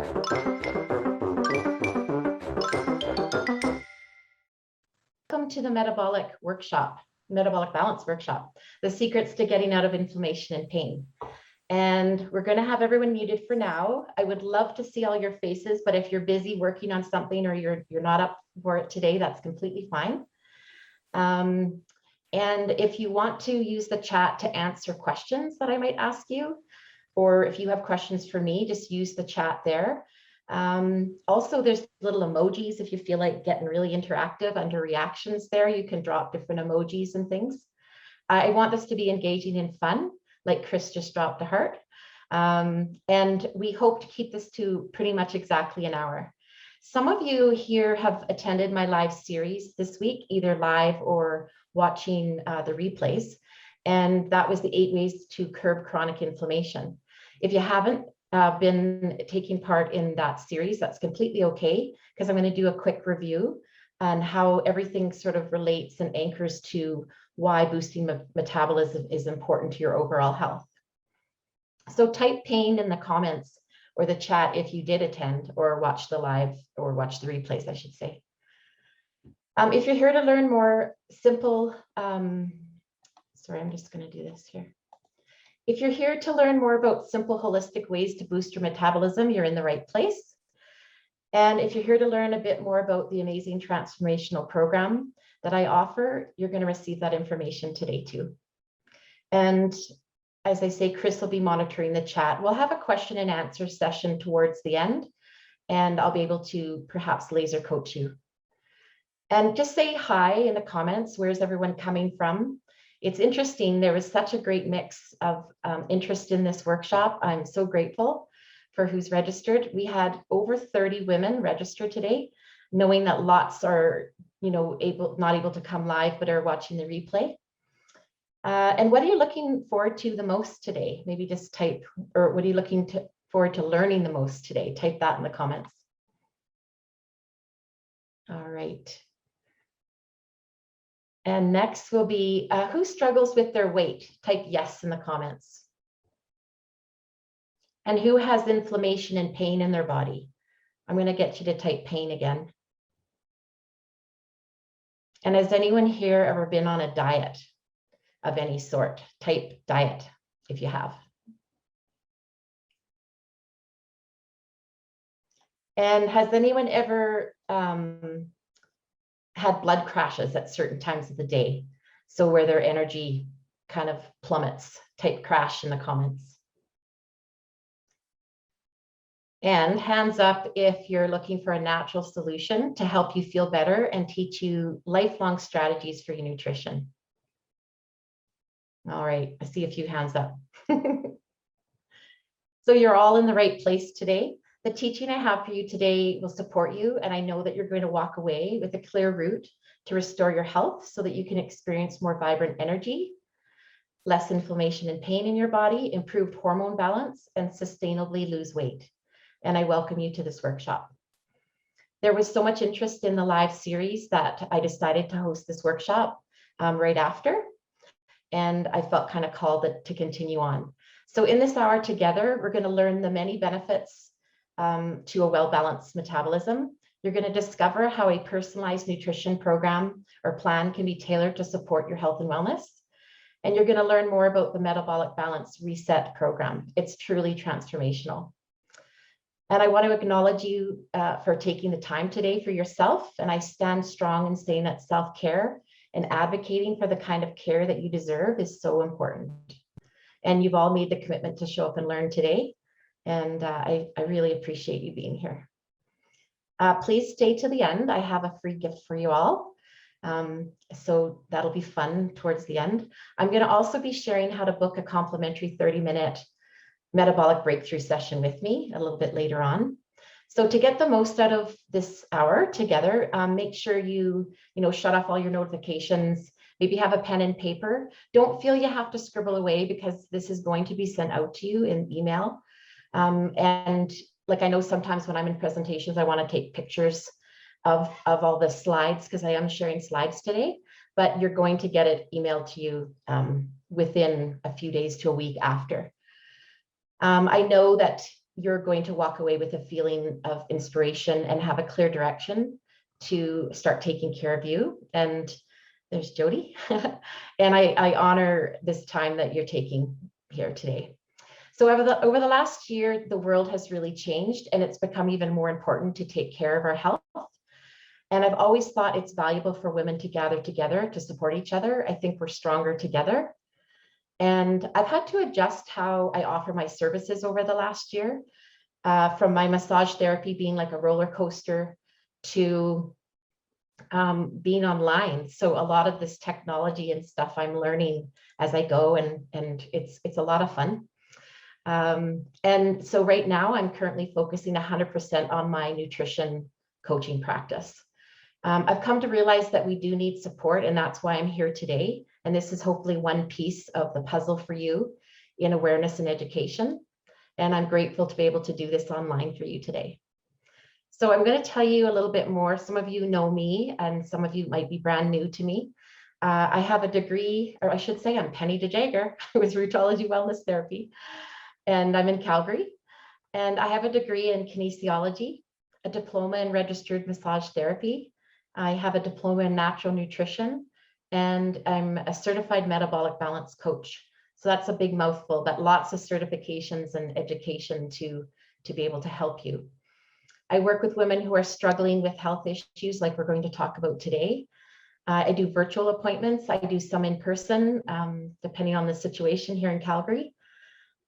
Welcome to the Metabolic Balance Workshop, the secrets to getting out of inflammation and pain. And we're going to have everyone muted for now. I would love to see all your faces, but if you're busy working on something or you're not up for it today, that's completely fine. And if you want to use the chat to answer questions that I might ask you, or if you have questions for me, just use the chat there. Also, there's little emojis if you feel like getting really interactive under reactions there. You can drop different emojis and things. I want this to be engaging and fun, like Chris just dropped a heart. And we hope to keep this to pretty much exactly an hour. Some of you here have attended my live series this week, either live or watching the replays. And that was the 8 ways to curb chronic inflammation. If you haven't been taking part in that series, that's completely okay, because I'm going to do a quick review on how everything sort of relates and anchors to why boosting metabolism is important to your overall health. So type pain in the comments or the chat if you did attend or watch the live or watch the replays, I should say. If you're here to learn more simple, sorry, I'm just going to do this here. If you're here to learn more about simple holistic ways to boost your metabolism, you're in the right place. And if you're here to learn a bit more about the amazing transformational program that I offer, you're going to receive that information today too. And as I say, Chris will be monitoring the chat. We'll have a question and answer session towards the end, and I'll be able to perhaps laser coach you. And just say hi in the comments. Where's everyone coming from? It's interesting, there was such a great mix of interest in this workshop. I'm so grateful for who's registered. We had over 30 women register today, knowing that lots are, not able to come live, but are watching the replay. And what are you looking forward to the most today? Maybe just type, or what are you looking forward to learning the most today? Type that in the comments. All right. And next will be, who struggles with their weight? Type yes in the comments. And who has inflammation and pain in their body? I'm going to get you to type pain again. And has anyone here ever been on a diet of any sort? Type diet if you have. And has anyone ever had blood crashes at certain times of the day? So where their energy kind of plummets? Type crash in the comments. And hands up if you're looking for a natural solution to help you feel better and teach you lifelong strategies for your nutrition. All right, I see a few hands up. So you're all in the right place today. The teaching I have for you today will support you, and I know that you're going to walk away with a clear route to restore your health so that you can experience more vibrant energy, less inflammation and pain in your body, improved hormone balance, and sustainably lose weight. And I welcome you to this workshop. There was so much interest in the live series that I decided to host this workshop right after, and I felt kind of called to continue on. So in this hour together, we're going to learn the many benefits to a well-balanced metabolism. You're going to discover how a personalized nutrition program or plan can be tailored to support your health and wellness. And you're going to learn more about the Metabolic Balance Reset program. It's truly transformational. And I want to acknowledge you for taking the time today for yourself. And I stand strong in saying that self-care and advocating for the kind of care that you deserve is so important. And you've all made the commitment to show up and learn today. And I really appreciate you being here. Please stay to the end. I have a free gift for you all. So that'll be fun towards the end. I'm going to also be sharing how to book a complimentary 30-minute metabolic breakthrough session with me a little bit later on. So to get the most out of this hour together, make sure you shut off all your notifications. Maybe have a pen and paper. Don't feel you have to scribble away because this is going to be sent out to you in email. And like I know sometimes when I'm in presentations, I want to take pictures of all the slides because I am sharing slides today, but you're going to get it emailed to you within a few days to a week after. I know that you're going to walk away with a feeling of inspiration and have a clear direction to start taking care of you. And there's Jody. And I honor this time that you're taking here today. So over the last year, the world has really changed, and it's become even more important to take care of our health. And I've always thought it's valuable for women to gather together to support each other. I think we're stronger together. And I've had to adjust how I offer my services over the last year, from my massage therapy being like a roller coaster to being online. So a lot of this technology and stuff I'm learning as I go, and it's a lot of fun. And so right now I'm currently focusing 100% on my nutrition coaching practice. I've come to realize that we do need support, and that's why I'm here today. And this is hopefully one piece of the puzzle for you in awareness and education. And I'm grateful to be able to do this online for you today. So I'm going to tell you a little bit more. Some of you know me, and some of you might be brand new to me. I have a degree, or I should say I'm Penny DeJager with Rootology Wellness Therapy, and I'm in Calgary. And I have a degree in kinesiology, a diploma in registered massage therapy. I have a diploma in natural nutrition, and I'm a certified metabolic balance coach. So that's a big mouthful, but lots of certifications and education to be able to help you. I work with women who are struggling with health issues like we're going to talk about today. I do virtual appointments. I do some in person, depending on the situation here in Calgary.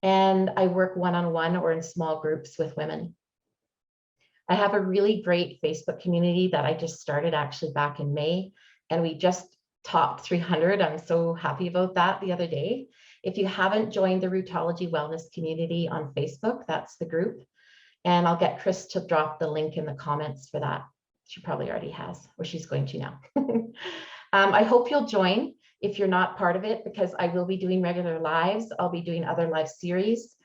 And I work one-on-one or in small groups with women. I have a really great Facebook community that I just started actually back in May, and we just topped 300. I'm so happy about that the other day. If you haven't joined the Rootology Wellness community on Facebook, that's the group. And I'll get Chris to drop the link in the comments for that. She probably already has, or she's going to now. I hope you'll join if you're not part of it, because I will be doing regular lives. I'll be doing other live series.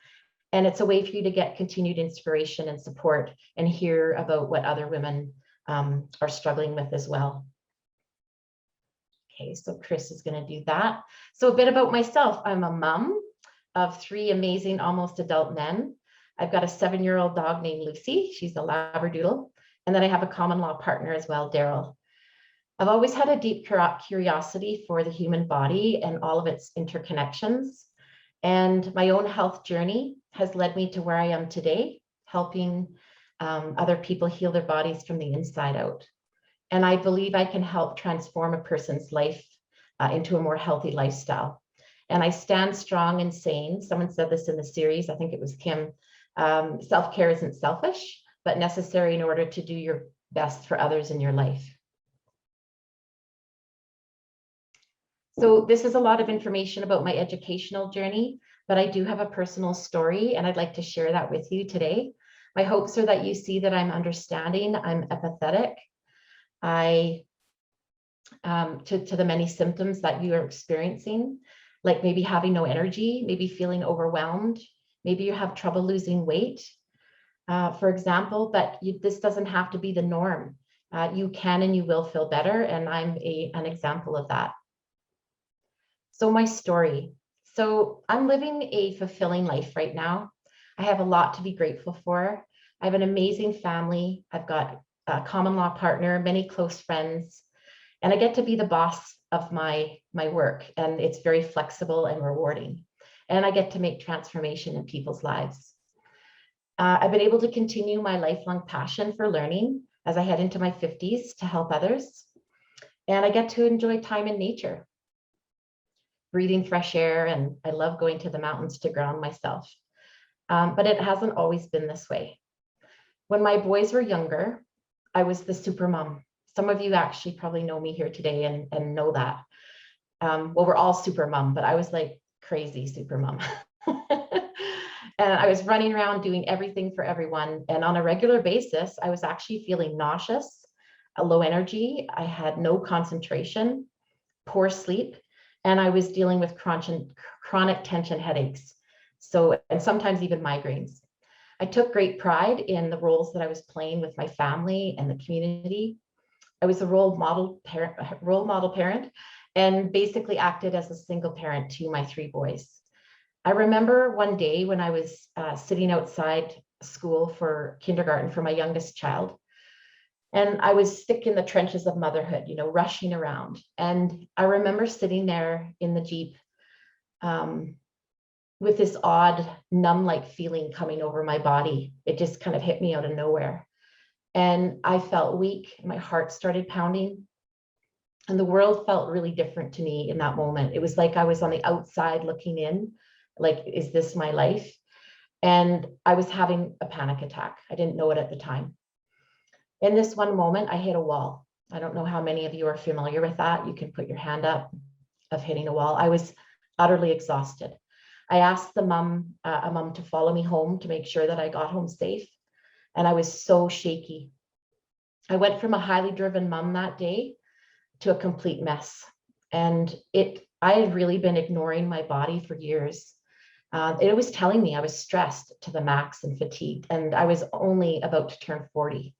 And it's a way for you to get continued inspiration and support and hear about what other women are struggling with as well. Okay, so Chris is going to do that. So a bit about myself. I'm a mom of 3 amazing, almost adult men. I've got a 7-year-old dog named Lucy. She's a Labradoodle. And then I have a common law partner as well, Daryl. I've always had a deep curiosity for the human body and all of its interconnections. And my own health journey has led me to where I am today, helping other people heal their bodies from the inside out. And I believe I can help transform a person's life into a more healthy lifestyle. And I stand strong and sane. Someone said this in the series, I think it was Kim, self-care isn't selfish, but necessary in order to do your best for others in your life. So this is a lot of information about my educational journey, but I do have a personal story, and I'd like to share that with you today. My hopes are that you see that I'm understanding, I'm empathetic, to the many symptoms that you are experiencing, like maybe having no energy, maybe feeling overwhelmed, maybe you have trouble losing weight, for example, but this doesn't have to be the norm. You can and you will feel better, and I'm an example of that. So my story. So I'm living a fulfilling life right now. I have a lot to be grateful for. I have an amazing family. I've got a common law partner, many close friends, and I get to be the boss of my work, and it's very flexible and rewarding. And I get to make transformation in people's lives. I've been able to continue my lifelong passion for learning as I head into my 50s to help others. And I get to enjoy time in nature, breathing fresh air, and I love going to the mountains to ground myself. But it hasn't always been this way. When my boys were younger, I was the super mom. Some of you actually probably know me here today and know that. Well, we're all super mom, but I was like crazy super mom. And I was running around doing everything for everyone. And on a regular basis, I was actually feeling nauseous, low energy. I had no concentration, poor sleep, and I was dealing with chronic tension headaches. And sometimes even migraines. I took great pride in the roles that I was playing with my family and the community. I was a role model parent, and basically acted as a single parent to my 3 boys. I remember one day when I was sitting outside school for kindergarten for my youngest child. And I was sick in the trenches of motherhood, rushing around. And I remember sitting there in the Jeep with this odd numb-like feeling coming over my body. It just kind of hit me out of nowhere. And I felt weak. My heart started pounding. And the world felt really different to me in that moment. It was like I was on the outside looking in, like, is this my life? And I was having a panic attack. I didn't know it at the time. In this one moment, I hit a wall. I don't know how many of you are familiar with that. You can put your hand up of hitting a wall. I was utterly exhausted. I asked a mom to follow me home to make sure that I got home safe. And I was so shaky. I went from a highly driven mom that day to a complete mess. And I had really been ignoring my body for years. It was telling me I was stressed to the max and fatigued, and I was only about to turn 40.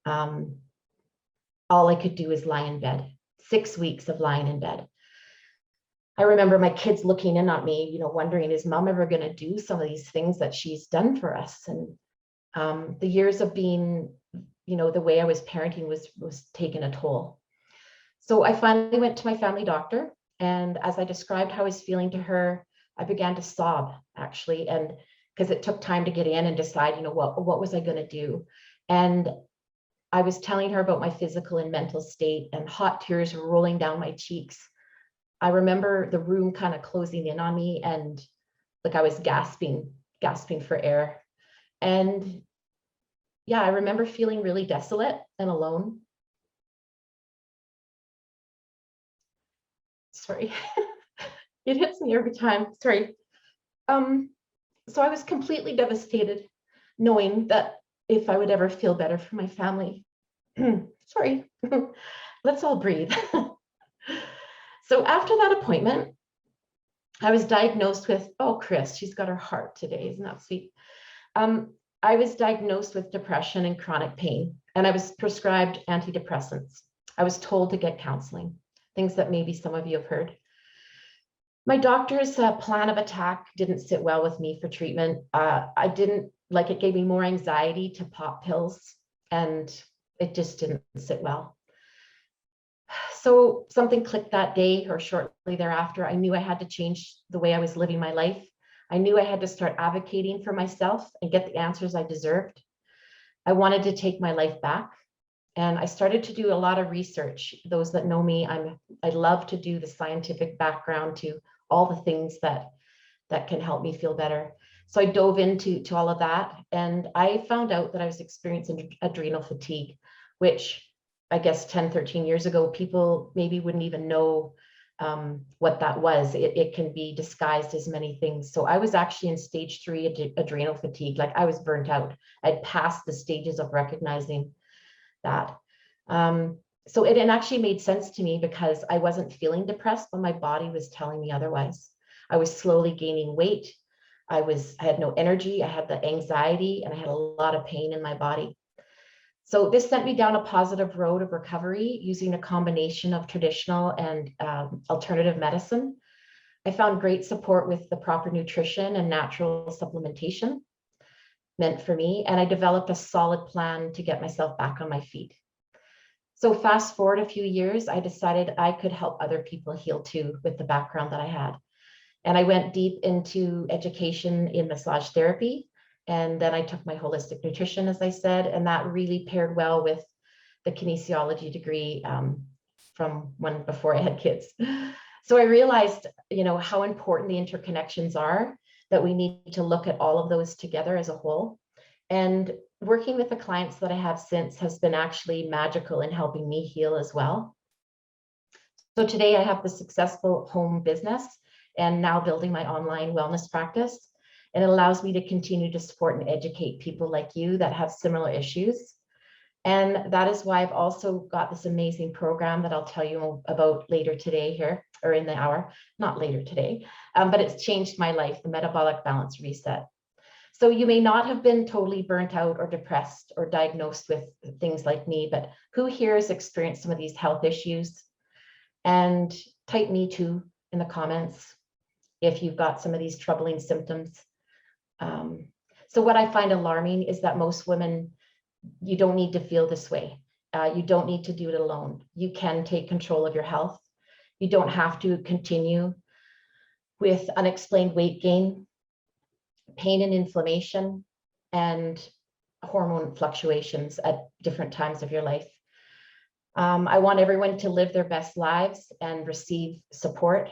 All I could do is lie in bed, 6 weeks of lying in bed. I remember my kids looking in on me, wondering, is mom ever going to do some of these things that she's done for us? And the years of being, the way I was parenting was taking a toll. So I finally went to my family doctor. And as I described how I was feeling to her, I began to sob, actually. And because it took time to get in and decide, what was I going to do? And I was telling her about my physical and mental state, and hot tears were rolling down my cheeks. I remember the room kind of closing in on me, and like I was gasping for air. And yeah, I remember feeling really desolate and alone. Sorry, it hits me every time. Sorry. So I was completely devastated, knowing that if I would ever feel better for my family. Sorry, let's all breathe. So after that appointment, I was diagnosed with, oh, Chris, she's got her heart today. Isn't that sweet? I was diagnosed with depression and chronic pain, and I was prescribed antidepressants. I was told to get counseling, things that maybe some of you have heard. My doctor's plan of attack didn't sit well with me for treatment. I didn't like it, gave me more anxiety to pop pills, and it just didn't sit well. So something clicked that day or shortly thereafter. I knew I had to change the way I was living my life. I knew I had to start advocating for myself and get the answers I deserved. I wanted to take my life back. And I started to do a lot of research. Those that know me, I love to do the scientific background to all the things that can help me feel better. So I dove into all of that, and I found out that I was experiencing adrenal fatigue, which I guess 10, 13 years ago, people maybe wouldn't even know what that was. It can be disguised as many things. So I was actually in stage 3 adrenal fatigue. Like, I was burnt out. I'd passed the stages of recognizing that. So it actually made sense to me, because I wasn't feeling depressed, but my body was telling me otherwise. I was slowly gaining weight. I had no energy. I had the anxiety, and I had a lot of pain in my body. So this sent me down a positive road of recovery using a combination of traditional and alternative medicine. I found great support with the proper nutrition and natural supplementation meant for me, and I developed a solid plan to get myself back on my feet. So fast forward a few years, I decided I could help other people heal too, with the background that I had. And I went deep into education in massage therapy. And then I took my holistic nutrition, as I said, and that really paired well with the kinesiology degree from when before I had kids. So I realized, how important the interconnections are, that we need to look at all of those together as a whole. And working with the clients that I have since has been actually magical in helping me heal as well. So today I have the successful home business and now building my online wellness practice. And it allows me to continue to support and educate people like you that have similar issues. And that is why I've also got this amazing program that I'll tell you about later today here, or in the hour, not later today, but it's changed my life, the Metabolic Balance Reset. So you may not have been totally burnt out or depressed or diagnosed with things like me, but who here has experienced some of these health issues? And type me too in the comments if you've got some of these troubling symptoms. So what I find alarming is that most women, you don't need to feel this way. You don't need to do it alone. You can take control of your health. You don't have to continue with unexplained weight gain, pain and inflammation, and hormone fluctuations at different times of your life. I want everyone to live their best lives and receive support.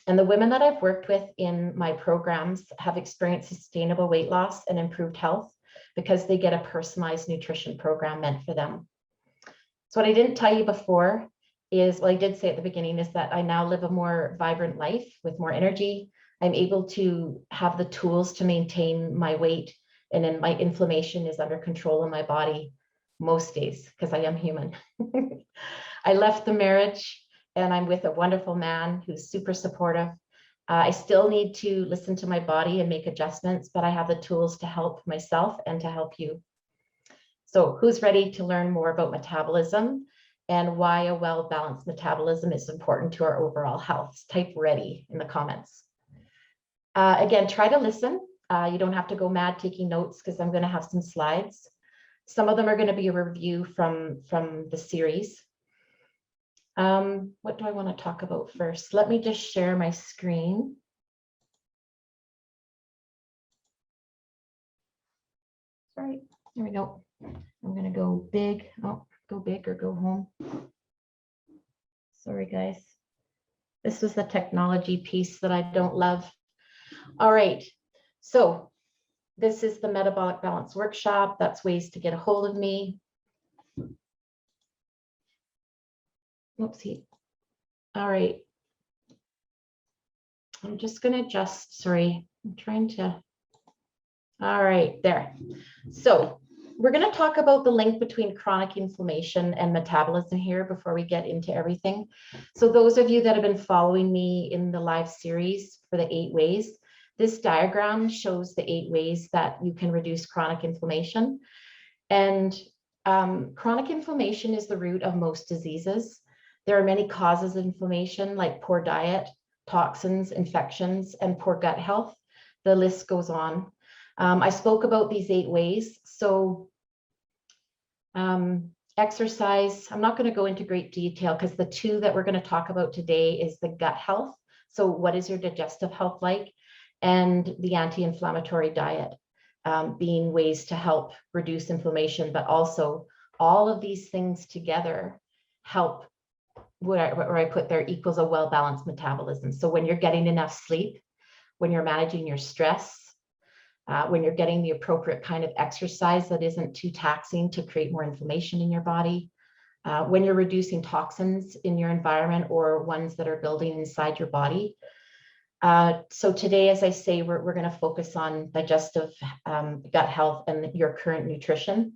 And the women that I've worked with in my programs have experienced sustainable weight loss and improved health because they get a personalized nutrition program meant for them. So what I didn't tell you before is, well, I did say at the beginning, is that I now live a more vibrant life with more energy. I'm able to have the tools to maintain my weight, and then my inflammation is under control in my body most days because I am human. I left the marriage and I'm with a wonderful man who's super supportive. I still need to listen to my body and make adjustments, but I have the tools to help myself and to help you. So who's ready to learn more about metabolism and why a well-balanced metabolism is important to our overall health? Type ready in the comments. Again, try to listen. You don't have to go mad taking notes because I'm going to have some slides. Some of them are going to be a review from the series. What do I want to talk about first? Let me just share my screen. Sorry, there we go. I'm going to go big. Oh, go big or go home. Sorry, guys. This was the technology piece that I don't love. All right. So this is the Metabolic Balance Workshop. That's ways to get a hold of me. Oopsie. All right. I'm just going to adjust. Sorry, I'm trying to. All right, there. So we're going to talk about the link between chronic inflammation and metabolism here before we get into everything. So those of you that have been following me in the live series for the 8 ways, this diagram shows the 8 ways that you can reduce chronic inflammation. And chronic inflammation is the root of most diseases. There are many causes of inflammation, like poor diet, toxins, infections, and poor gut health. The list goes on. I spoke about these 8 ways. So exercise, I'm not going to go into great detail because the 2 that we're going to talk about today is the gut health. So what is your digestive health like? And the anti-inflammatory diet, being ways to help reduce inflammation, but also all of these things together help, where I put there, equals a well-balanced metabolism. So when you're getting enough sleep, when you're managing your stress, when you're getting the appropriate kind of exercise that isn't too taxing to create more inflammation in your body, when you're reducing toxins in your environment or ones that are building inside your body. So today, as I say, we're going to focus on digestive gut health and your current nutrition.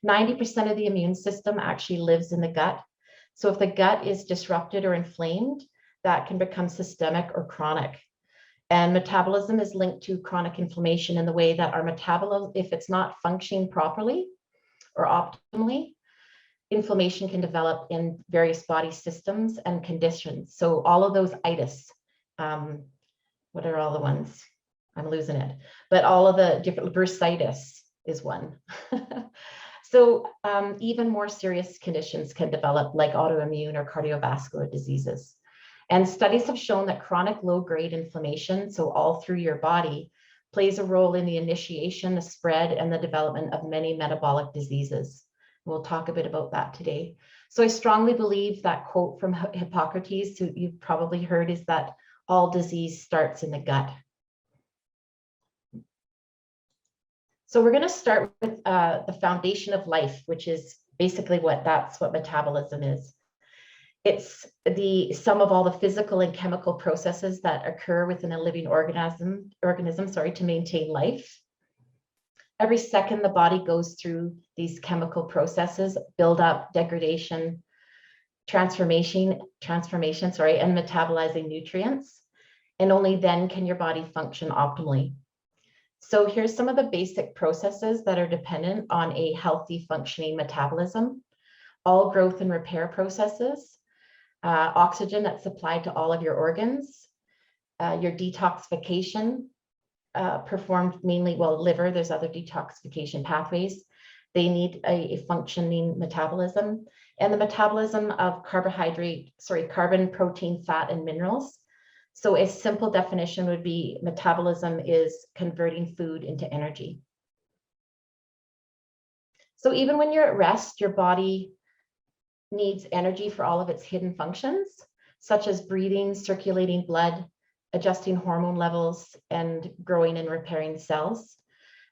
90% of the immune system actually lives in the gut. So if the gut is disrupted or inflamed, that can become systemic or chronic. And metabolism is linked to chronic inflammation in the way that our metabolism, if it's not functioning properly or optimally, inflammation can develop in various body systems and conditions. So all of those itis, what are all the ones? I'm losing it. But all of the different, bursitis is one. So even more serious conditions can develop, like autoimmune or cardiovascular diseases. And studies have shown that chronic low-grade inflammation, so all through your body, plays a role in the initiation, the spread, and the development of many metabolic diseases. We'll talk a bit about that today. So I strongly believe that quote from Hippocrates, who you've probably heard, is that all disease starts in the gut. So we're going to start with the foundation of life, which is basically what metabolism is. It's the sum of all the physical and chemical processes that occur within a living organism to maintain life. Every second, the body goes through these chemical processes, buildup, degradation, transformation, and metabolizing nutrients. And only then can your body function optimally. So here's some of the basic processes that are dependent on a healthy functioning metabolism. All growth and repair processes, oxygen that's supplied to all of your organs, your detoxification, performed mainly, well, liver, there's other detoxification pathways. They need a functioning metabolism, and the metabolism of carbon, protein, fat, and minerals. So a simple definition would be metabolism is converting food into energy. So even when you're at rest, your body needs energy for all of its hidden functions, such as breathing, circulating blood, adjusting hormone levels, and growing and repairing cells.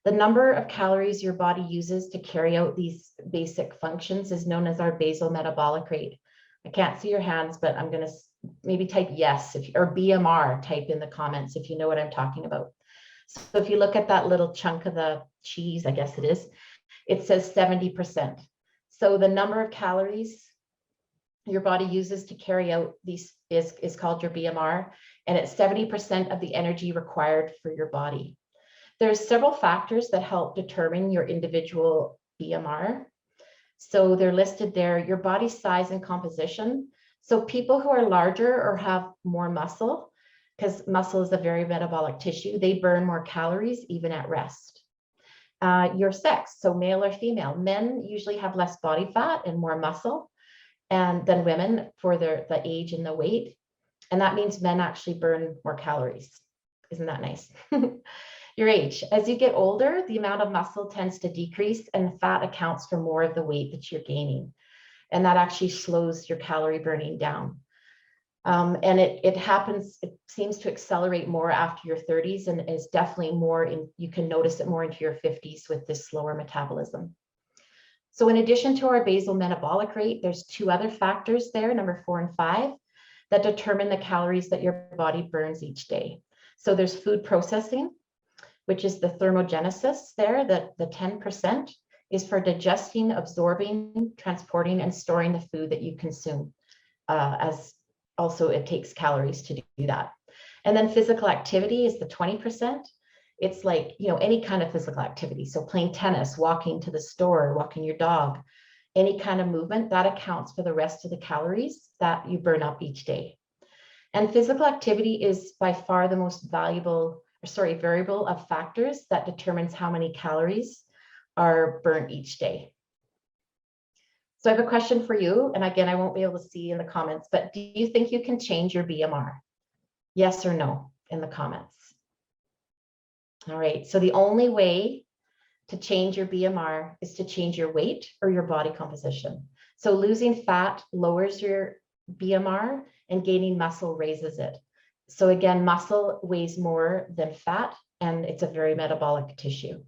The number of calories your body uses to carry out these basic functions is known as our basal metabolic rate. I can't see your hands, but I'm going to maybe type yes, or BMR, type in the comments if you know what I'm talking about. So if you look at that little chunk of the cheese, I guess it is, it says 70%. So the number of calories your body uses to carry out these is called your BMR, and it's 70% of the energy required for your body. There's several factors that help determine your individual BMR. So they're listed there: your body size and composition. So people who are larger or have more muscle, because muscle is a very metabolic tissue, they burn more calories even at rest. Your sex, so male or female. Men usually have less body fat and more muscle than women for the age and the weight. And that means men actually burn more calories. Isn't that nice? Your age. As you get older, the amount of muscle tends to decrease, and fat accounts for more of the weight that you're gaining. And that actually slows your calorie burning down. And it seems to accelerate more after your 30s, and is definitely more you can notice it more into your 50s with this slower metabolism. So in addition to our basal metabolic rate, there's two other factors there, number 4 and 5, that determine the calories that your body burns each day. So there's food processing, which is the thermogenesis there, that the 10% is for digesting, absorbing, transporting, and storing the food that you consume. As also it takes calories to do that. And then physical activity is the 20%. It's like, any kind of physical activity. So playing tennis, walking to the store, walking your dog, any kind of movement, that accounts for the rest of the calories that you burn up each day. And physical activity is by far the most variable of factors that determines how many calories are burnt each day. So I have a question for you. And again, I won't be able to see in the comments, but do you think you can change your BMR? Yes or no in the comments. All right. So the only way to change your BMR is to change your weight or your body composition. So losing fat lowers your BMR, and gaining muscle raises it. So again, muscle weighs more than fat, and it's a very metabolic tissue.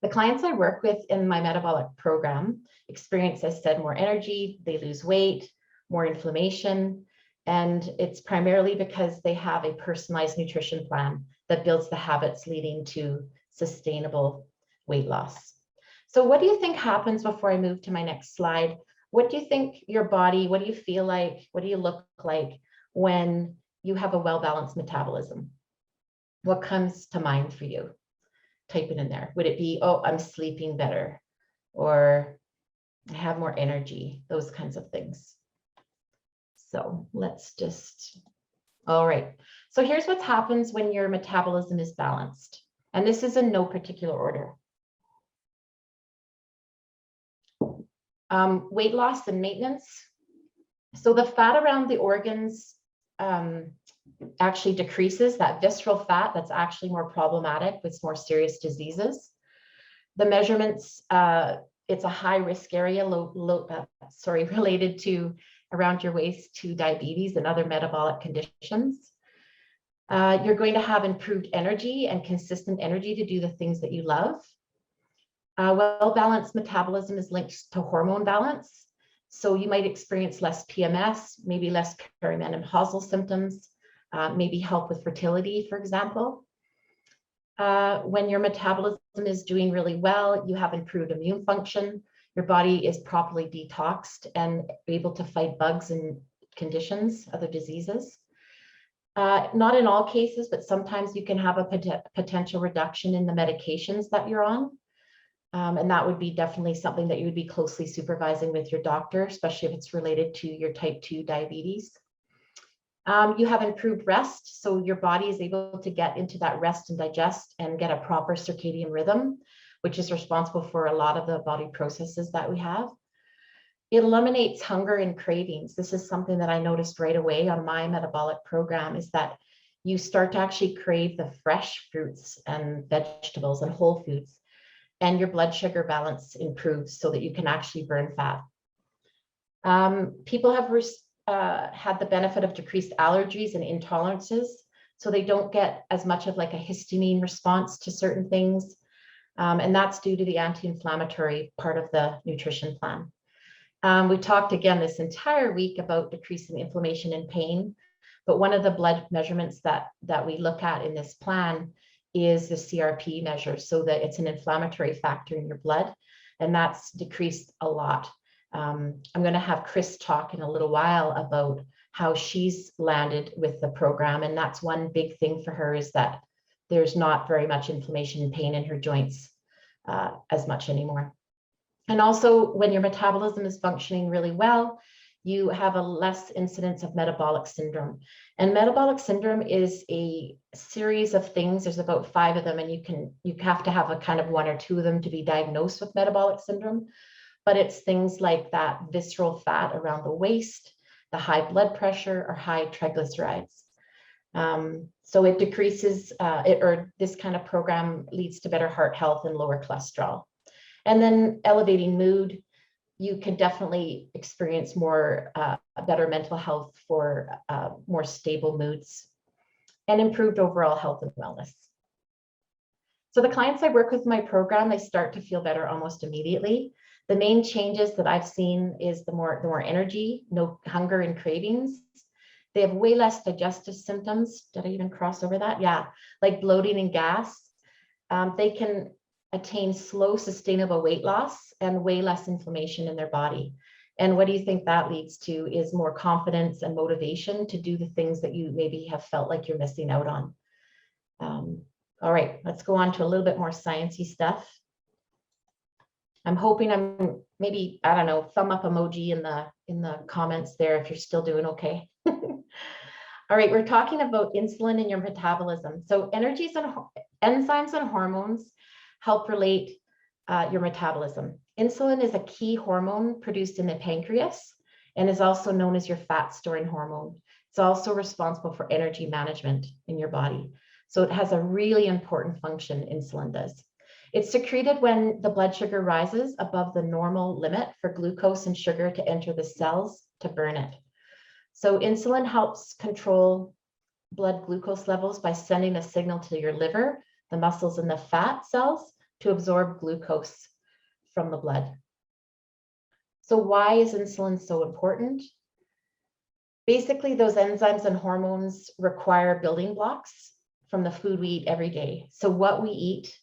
The clients I work with in my metabolic program experience, as I said, more energy, they lose weight, more inflammation, and it's primarily because they have a personalized nutrition plan that builds the habits leading to sustainable weight loss. So what do you think happens before I move to my next slide? What do you think your body, what do you feel like, what do you look like when you have a well-balanced metabolism? What comes to mind for you? Type it in there. Would it be, oh, I'm sleeping better, or I have more energy, those kinds of things. So let's just, all right. So here's what happens when your metabolism is balanced. And this is in no particular order. Weight loss and maintenance. So the fat around the organs actually decreases. That visceral fat, that's actually more problematic with more serious diseases. The measurements, it's a high risk area, related to around your waist to diabetes and other metabolic conditions. You're going to have improved energy and consistent energy to do the things that you love. Well-balanced metabolism is linked to hormone balance. So you might experience less PMS, maybe less perimenopausal symptoms, maybe help with fertility, for example. When your metabolism is doing really well, you have improved immune function. Your body is properly detoxed and able to fight bugs and conditions, other diseases. Not in all cases, but sometimes you can have a potential reduction in the medications that you're on. And that would be definitely something that you would be closely supervising with your doctor, especially if it's related to your type 2 diabetes. You have improved rest, so your body is able to get into that rest and digest and get a proper circadian rhythm, which is responsible for a lot of the body processes that we have. It eliminates hunger and cravings. This is something that I noticed right away on my metabolic program, is that you start to actually crave the fresh fruits and vegetables and whole foods, and your blood sugar balance improves so that you can actually burn fat. People have had the benefit of decreased allergies and intolerances, so they don't get as much of like a histamine response to certain things. And that's due to the anti-inflammatory part of the nutrition plan. We talked again this entire week about decreasing inflammation and pain, but one of the blood measurements that we look at in this plan is the Crp measure, so that it's an inflammatory factor in your blood, and that's decreased a lot. I'm going to have Chris talk in a little while about how she's landed with the program, and that's one big thing for her, is that there's not very much inflammation and pain in her joints as much anymore. And also, when your metabolism is functioning really well, you have a less incidence of metabolic syndrome. And metabolic syndrome is a series of things. There's about 5 of them, and you have to have a kind of 1 or 2 of them to be diagnosed with metabolic syndrome. But it's things like that visceral fat around the waist, the high blood pressure, or high triglycerides. So it decreases, this kind of program leads to better heart health and lower cholesterol. And then elevating mood, you can definitely experience more, better mental health for more stable moods, and improved overall health and wellness. So the clients I work with in my program, they start to feel better almost immediately. The main changes that I've seen is the more energy, no hunger and cravings. They have way less digestive symptoms. Did I even cross over that? Yeah, like bloating and gas. They can attain slow, sustainable weight loss and way less inflammation in their body. And what do you think that leads to is more confidence and motivation to do the things that you maybe have felt like you're missing out on. All right, let's go on to a little bit more sciencey stuff. I'm hoping I'm maybe, I don't know, thumb up emoji in the comments there if you're still doing okay. All right, we're talking about insulin in your metabolism. So enzymes and hormones help relate your metabolism. Insulin is a key hormone produced in the pancreas and is also known as your fat storing hormone. It's also responsible for energy management in your body. So it has a really important function, insulin does. It's secreted when the blood sugar rises above the normal limit for glucose and sugar to enter the cells to burn it. So insulin helps control blood glucose levels by sending a signal to your liver, the muscles, and the fat cells to absorb glucose from the blood. So why is insulin so important? Basically, those enzymes and hormones require building blocks from the food we eat every day. So what we eat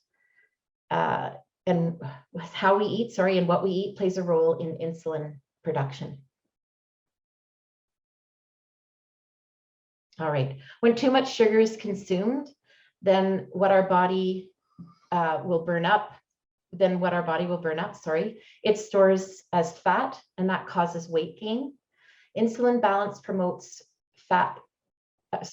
and how we eat, and what we eat plays a role in insulin production. All right, when too much sugar is consumed, then what our body will burn up, it stores as fat, and that causes weight gain. Insulin balance promotes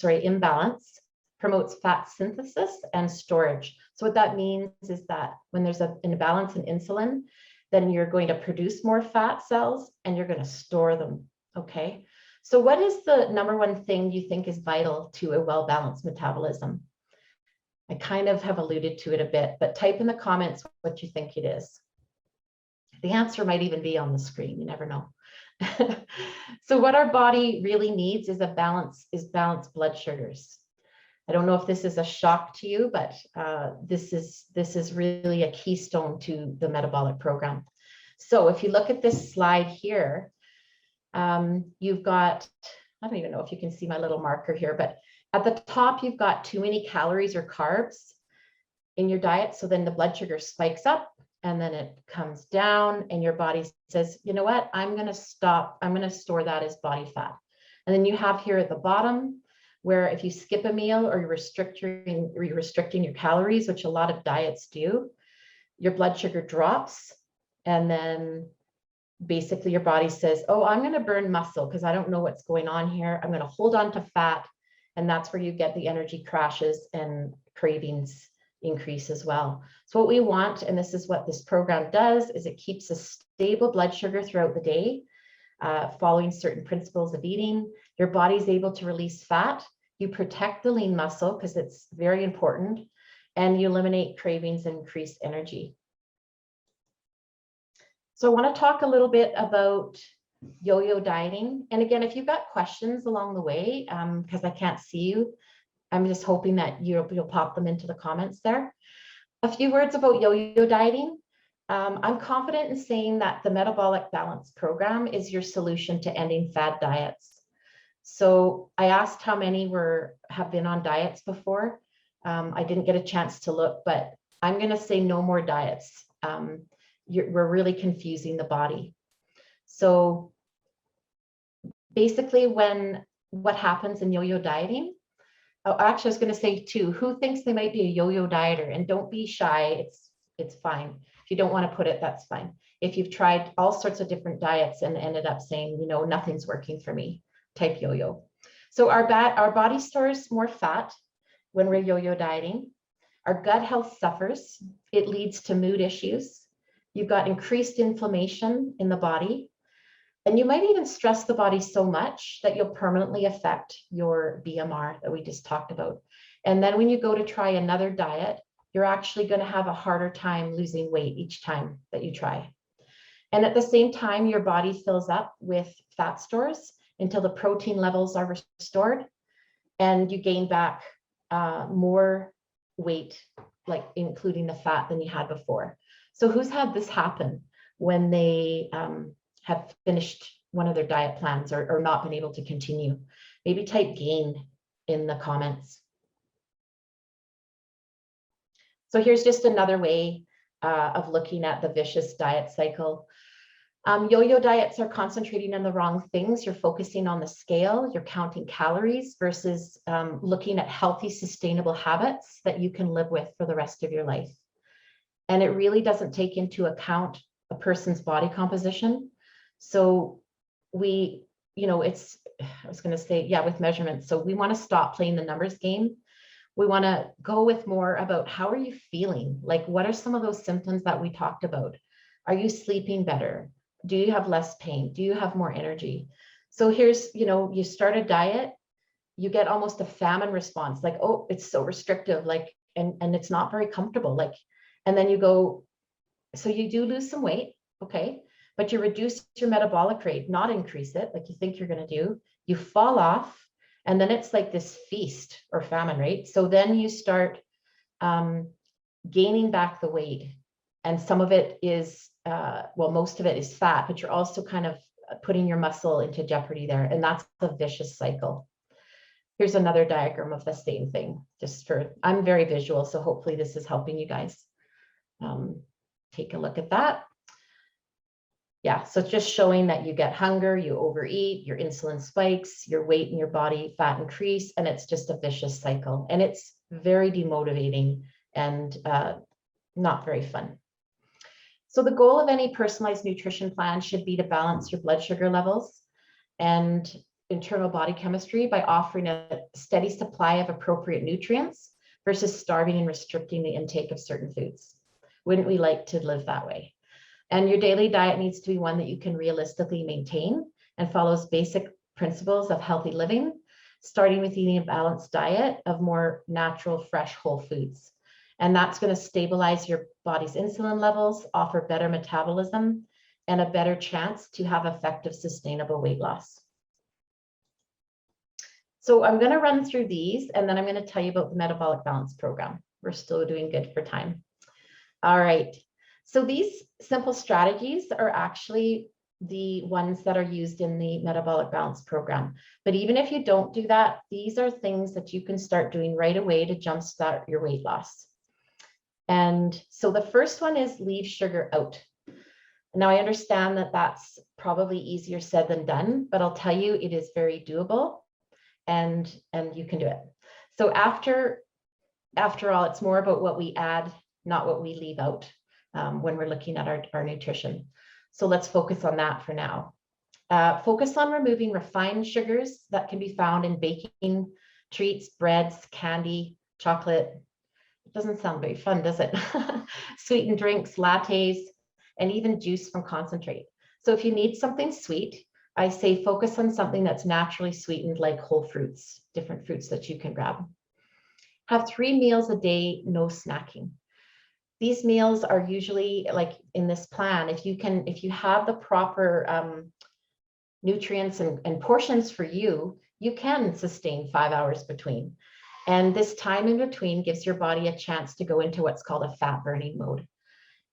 imbalance promotes fat synthesis and storage. So what that means is that when there's an imbalance in insulin, then you're going to produce more fat cells and you're going to store them, okay? So what is the #1 thing you think is vital to a well-balanced metabolism? I kind of have alluded to it a bit, but type in the comments what you think it is. The answer might even be on the screen, you never know. So what our body really needs is balanced blood sugars. I don't know if this is a shock to you, but this is really a keystone to the metabolic program. So if you look at this slide here, you've got, I don't even know if you can see my little marker here, but at the top, you've got too many calories or carbs in your diet. So then the blood sugar spikes up and then it comes down and your body says, you know what, I'm going to stop. I'm going to store that as body fat. And then you have here at the bottom, where if you skip a meal or you're restricting your calories, which a lot of diets do, your blood sugar drops, and then basically your body says, oh, I'm going to burn muscle because I don't know what's going on here. I'm going to hold on to fat. And that's where you get the energy crashes and cravings increase as well. So what we want, and this is what this program does, is it keeps a stable blood sugar throughout the day, following certain principles of eating. Your body's able to release fat. You protect the lean muscle because it's very important, and you eliminate cravings and increase energy. So I want to talk a little bit about yo-yo dieting. And again, if you've got questions along the way, because I can't see you, I'm just hoping that you'll pop them into the comments there. A few words about yo-yo dieting. I'm confident in saying that the Metabolic Balance program is your solution to ending fad diets. So I asked how many have been on diets before. I didn't get a chance to look, but I'm going to say no more diets. We're really confusing the body. So basically what happens in yo-yo dieting, actually I was going to say too, who thinks they might be a yo-yo dieter? And don't be shy, it's fine. If you don't want to put it, that's fine. If you've tried all sorts of different diets and ended up saying, you know, nothing's working for me, type yo-yo. So our body stores more fat when we're yo-yo dieting. Our gut health suffers. It leads to mood issues. You've got increased inflammation in the body, and you might even stress the body so much that you'll permanently affect your BMR that we just talked about. And then when you go to try another diet, you're actually going to have a harder time losing weight each time that you try. And at the same time, your body fills up with fat stores until the protein levels are restored, and you gain back more weight, like including the fat, than you had before. So who's had this happen when they have finished one of their diet plans or not been able to continue? Maybe type gain in the comments. So here's just another way of looking at the vicious diet cycle. Yo-yo diets are concentrating on the wrong things. You're focusing on the scale, you're counting calories versus looking at healthy, sustainable habits that you can live with for the rest of your life. And it really doesn't take into account a person's body composition. So I was going to say, yeah, with measurements. So we want to stop playing the numbers game. We want to go with more about how are you feeling? Like, what are some of those symptoms that we talked about? Are you sleeping better? Do you have less pain? Do you have more energy? So here's, you start a diet, you get almost a famine response, like, oh, it's so restrictive, like, and it's not very comfortable. Like, and then you go, so you do lose some weight, okay, but you reduce your metabolic rate, not increase it like you think you're going to do. You fall off, and then it's like this feast or famine, right? So then you start gaining back the weight, and some of it is, most of it is fat, but you're also kind of putting your muscle into jeopardy there, and that's a vicious cycle. Here's another diagram of the same thing, I'm very visual, so hopefully this is helping you guys. Take a look at that. Yeah, so it's just showing that you get hunger, you overeat, your insulin spikes, your weight in your body fat increase, and it's just a vicious cycle. And it's very demotivating and not very fun. So the goal of any personalized nutrition plan should be to balance your blood sugar levels and internal body chemistry by offering a steady supply of appropriate nutrients versus starving and restricting the intake of certain foods. Wouldn't we like to live that way? And your daily diet needs to be one that you can realistically maintain and follows basic principles of healthy living, starting with eating a balanced diet of more natural, fresh, whole foods. And that's going to stabilize your body's insulin levels, offer better metabolism, and a better chance to have effective, sustainable weight loss. So I'm going to run through these, and then I'm going to tell you about the Metabolic Balance program. We're still doing good for time. All right. So these simple strategies are actually the ones that are used in the Metabolic Balance program. But even if you don't do that, these are things that you can start doing right away to jumpstart your weight loss. And so the first one is leave sugar out. Now I understand that that's probably easier said than done, but I'll tell you it is very doable, and you can do it. So after all, it's more about what we add, not what we leave out when we're looking at our nutrition. So let's focus on that for now. Focus on removing refined sugars that can be found in baking treats, breads, candy, chocolate. It doesn't sound very fun, does it? Sweetened drinks, lattes, and even juice from concentrate. So if you need something sweet, I say focus on something that's naturally sweetened, like whole fruits, different fruits that you can grab. Have 3 meals a day, no snacking. These meals are usually like in this plan. If you have the proper nutrients and portions for you, you can sustain 5 hours between. And this time in between gives your body a chance to go into what's called a fat burning mode.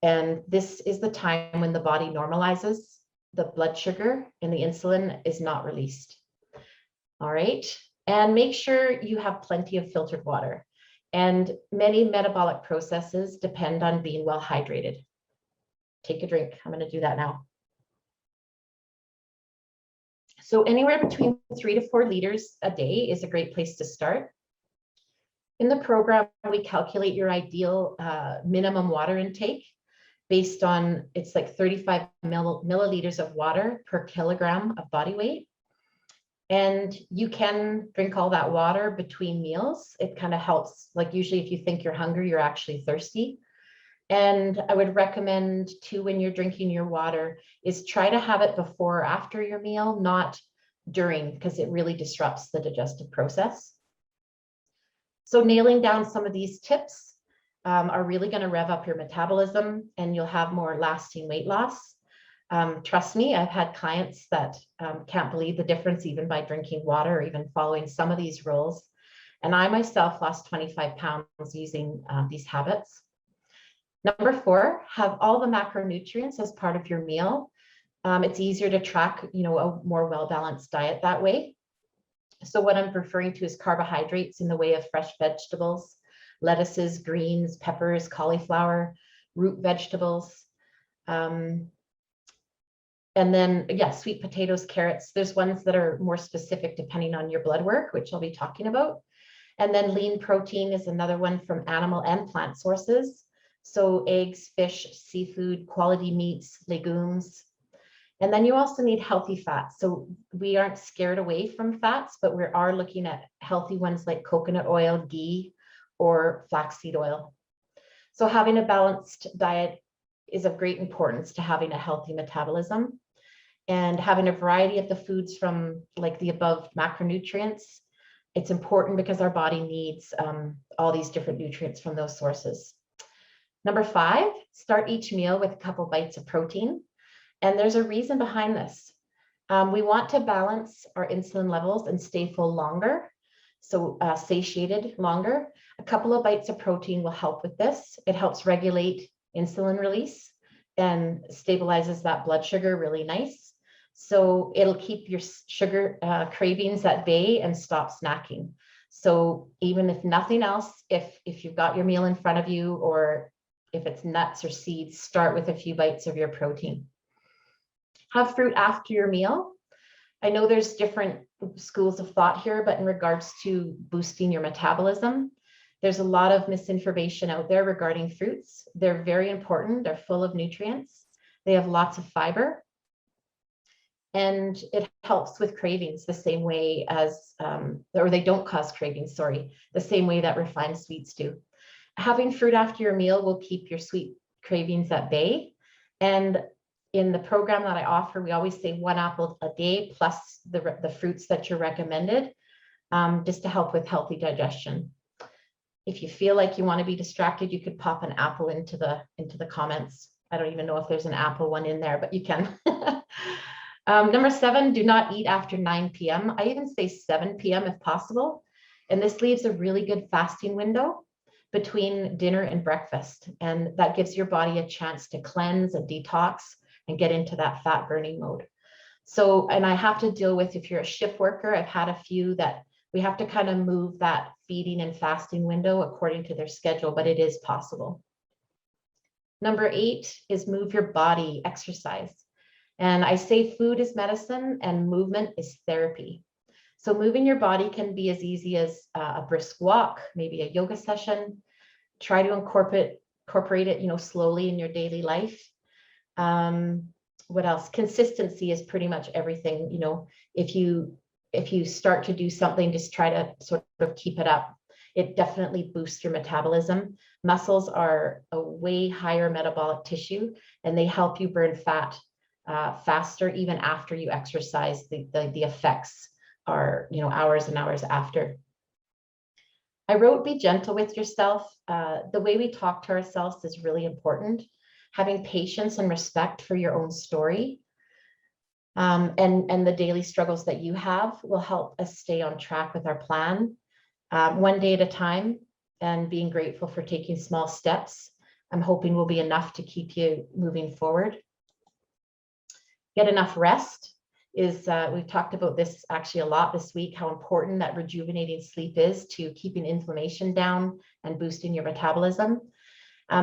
And this is the time when the body normalizes the blood sugar and the insulin is not released. All right. And make sure you have plenty of filtered water. And many metabolic processes depend on being well hydrated. Take a drink. I'm going to do that now. So anywhere between 3 to 4 liters a day is a great place to start. In the program, we calculate your ideal minimum water intake based on, it's like 35 milliliters of water per kilogram of body weight. And you can drink all that water between meals. It kind of helps, like usually if you think you're hungry, you're actually thirsty. And I would recommend too, when you're drinking your water, is try to have it before or after your meal, not during, because it really disrupts the digestive process. So nailing down some of these tips are really going to rev up your metabolism, and you'll have more lasting weight loss. Trust me, I've had clients that can't believe the difference even by drinking water or even following some of these rules. And I myself lost 25 pounds using these habits. Number 4, have all the macronutrients as part of your meal. It's easier to track, a more well-balanced diet that way. So what I'm referring to is carbohydrates in the way of fresh vegetables, lettuces, greens, peppers, cauliflower, root vegetables. And then, sweet potatoes, carrots. There's ones that are more specific depending on your blood work, which I'll be talking about. And then lean protein is another one from animal and plant sources. So eggs, fish, seafood, quality meats, legumes. And then you also need healthy fats. So we aren't scared away from fats, but we are looking at healthy ones like coconut oil, ghee, or flaxseed oil. So having a balanced diet is of great importance to having a healthy metabolism. And having a variety of the foods from like the above macronutrients, it's important because our body needs all these different nutrients from those sources. Number 5, start each meal with a couple bites of protein. And there's a reason behind this. We want to balance our insulin levels and stay full longer. So satiated longer. A couple of bites of protein will help with this. It helps regulate insulin release and stabilizes that blood sugar really nice. So it'll keep your sugar cravings at bay and stop snacking. So even if nothing else, if you've got your meal in front of you, or if it's nuts or seeds, start with a few bites of your protein. Have fruit after your meal. I know there's different schools of thought here, but in regards to boosting your metabolism, there's a lot of misinformation out there regarding fruits. They're very important. They're full of nutrients. They have lots of fiber. And it helps with cravings the same way as, or they don't cause cravings, the same way that refined sweets do. Having fruit after your meal will keep your sweet cravings at bay. And in the program that I offer, we always say 1 apple a day plus the fruits that you're recommended, just to help with healthy digestion. If you feel like you want to be distracted, you could pop an apple into the comments. I don't even know if there's an apple one in there, but you can. Number 7, do not eat after 9 p.m. I even say 7 p.m. if possible. And this leaves a really good fasting window between dinner and breakfast. And that gives your body a chance to cleanse and detox and get into that fat burning mode. So, and I have to deal with, if you're a shift worker, I've had a few that we have to kind of move that feeding and fasting window according to their schedule, but it is possible. Number 8 is move your body, exercise. And I say food is medicine and movement is therapy. So moving your body can be as easy as a brisk walk, maybe a yoga session. Try to incorporate it, slowly in your daily life. what else? Consistency is pretty much everything. You know, if you start to do something, just try to sort of keep it up. It definitely boosts your metabolism. Muscles are a way higher metabolic tissue, and they help you burn fat faster even after you exercise. The effects are, you know, hours and hours after. I wrote, be gentle with yourself. The way we talk to ourselves is really important. Having patience and respect for your own story and the daily struggles that you have will help us stay on track with our plan. One day at a time, and being grateful for taking small steps, I'm hoping will be enough to keep you moving forward. Get enough rest is, we've talked about this actually a lot this week, how important that rejuvenating sleep is to keeping inflammation down and boosting your metabolism.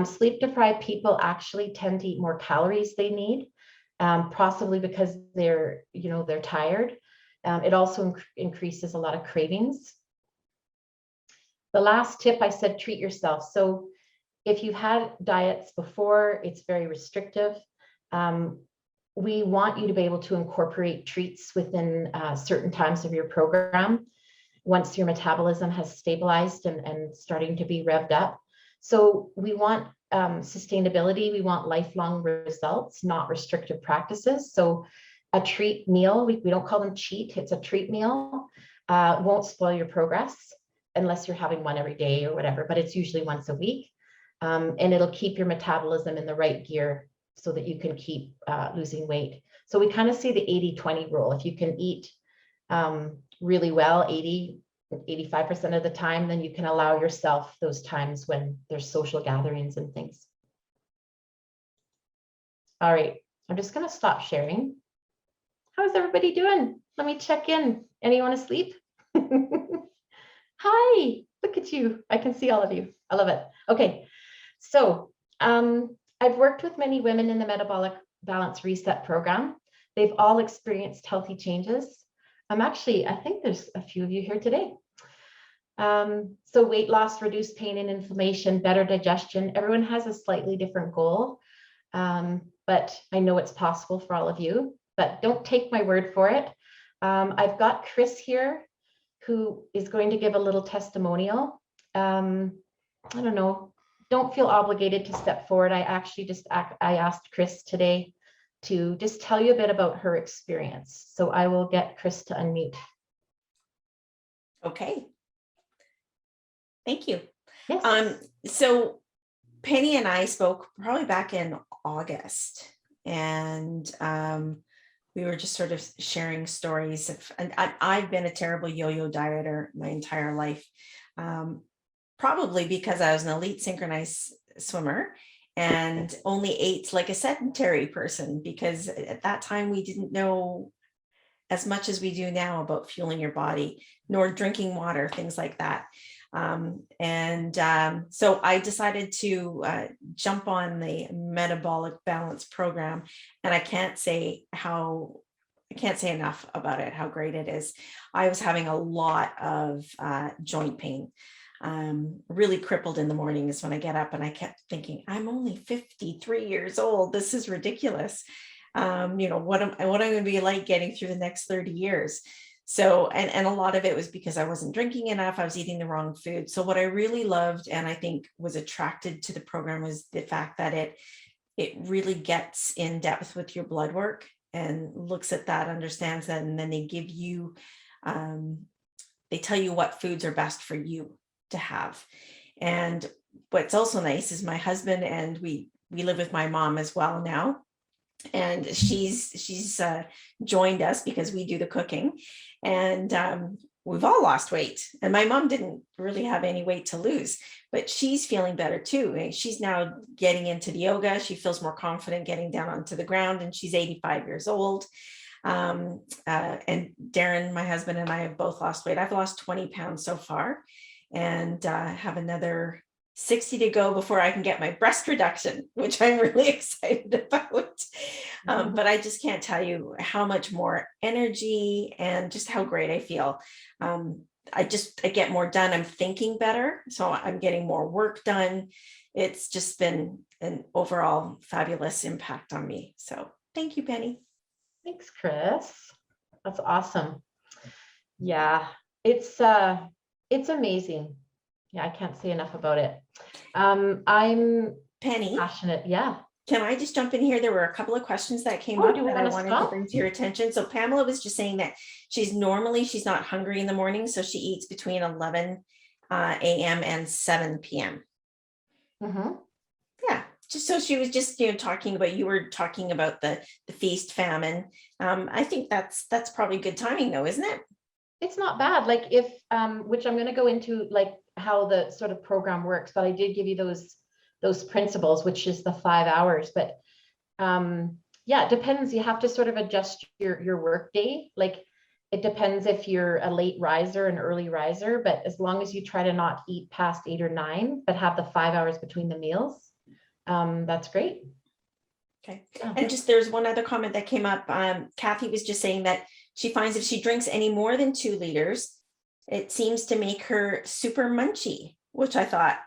Sleep deprived people actually tend to eat more calories they need, possibly because they're tired. It also increases a lot of cravings. The last tip, I said, treat yourself. So if you've had diets before, it's very restrictive. We want you to be able to incorporate treats within certain times of your program once your metabolism has stabilized and starting to be revved up. So we want sustainability. We want lifelong results, not restrictive practices. So a treat meal, we don't call them cheat, it's a treat meal, won't spoil your progress unless you're having one every day or whatever, but it's usually once a week. And it'll keep your metabolism in the right gear so that you can keep losing weight. So we kind of see the 80-20 rule. If you can eat really well 85% of the time, then you can allow yourself those times when there's social gatherings and things. All right, I'm just going to stop sharing. How's everybody doing? Let me check in. Anyone asleep? Hi, look at you. I can see all of you. I love it. Okay, so I've worked with many women in the Metabolic Balance Reset program. They've all experienced healthy changes. I think there's a few of you here today. So weight loss, reduced pain and inflammation, better digestion. Everyone has a slightly different goal, but I know it's possible for all of you, but don't take my word for it. I've got Chris here who is going to give a little testimonial. I don't know, don't feel obligated to step forward. I asked Chris today to just tell you a bit about her experience. So I will get Chris to unmute. Okay. Thank you. Yes. So Penny and I spoke probably back in August, and we were just sort of sharing stories of, and I've been a terrible yo-yo dieter my entire life, probably because I was an elite synchronized swimmer and only ate like a sedentary person, because at that time we didn't know as much as we do now about fueling your body, nor drinking water, things like that. So I decided to jump on the Metabolic Balance program, and I can't say enough about it, how great it is. I was having a lot of joint pain, really crippled in the mornings when I get up, and I kept thinking, I'm only 53 years old. This is ridiculous. What am I going to be like getting through the next 30 years? So, and a lot of it was because I wasn't drinking enough. I was eating the wrong food. So what I really loved, and I think was attracted to the program, was the fact that it really gets in depth with your blood work and looks at that, understands that, and then they give you, they tell you what foods are best for you to have. And what's also nice is my husband, and we live with my mom as well now. And she's joined us because we do the cooking, and we've all lost weight. And my mom didn't really have any weight to lose, but she's feeling better too. And she's now getting into the yoga. She feels more confident getting down onto the ground, and she's 85 years old. And Darren, my husband, and I have both lost weight. I've lost 20 pounds so far, and have another 60 to go before I can get my breast reduction, which I'm really excited about. But I just can't tell you how much more energy and just how great I feel. I get more done. I'm thinking better, so I'm getting more work done. It's just been an overall fabulous impact on me. So Thank you, Penny. Thanks, Chris. That's awesome. Yeah, it's amazing. Yeah, I can't say enough about it. I'm Penny, passionate. Yeah. can I just jump in here? There were a couple of questions that came Oh, up do we that I want to wanted to stop? bring to your attention. So Pamela was just saying that she's not hungry in the morning, so she eats between 11 a.m. and 7 p.m. Mm-hmm. Yeah, just so she was just talking about, you were talking about the feast famine. I think that's probably good timing though, isn't it? It's not bad. Like if which I'm going to go into like how the sort of program works, but I did give you those principles, which is the 5 hours. But yeah, it depends. You have to sort of adjust your work day. Like it depends if you're a late riser, an early riser, but as long as you try to not eat past 8 or 9, but have the 5 hours between the meals, that's great. Okay. And just there's one other comment that came up. Kathy was just saying that she finds if she drinks any more than 2 liters, it seems to make her super munchy, which I thought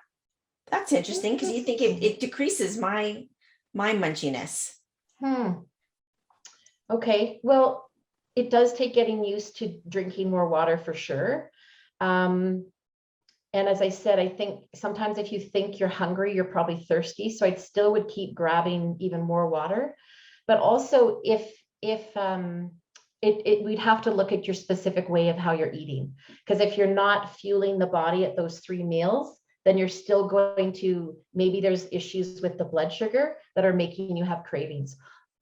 that's interesting because you think it decreases my munchiness. Okay, well, it does take getting used to drinking more water for sure. And as I said, I think sometimes if you think you're hungry, you're probably thirsty. So I still would keep grabbing even more water. But also if we'd have to look at your specific way of how you're eating. Because if you're not fueling the body at those 3 meals, then you're still going to, maybe there's issues with the blood sugar that are making you have cravings.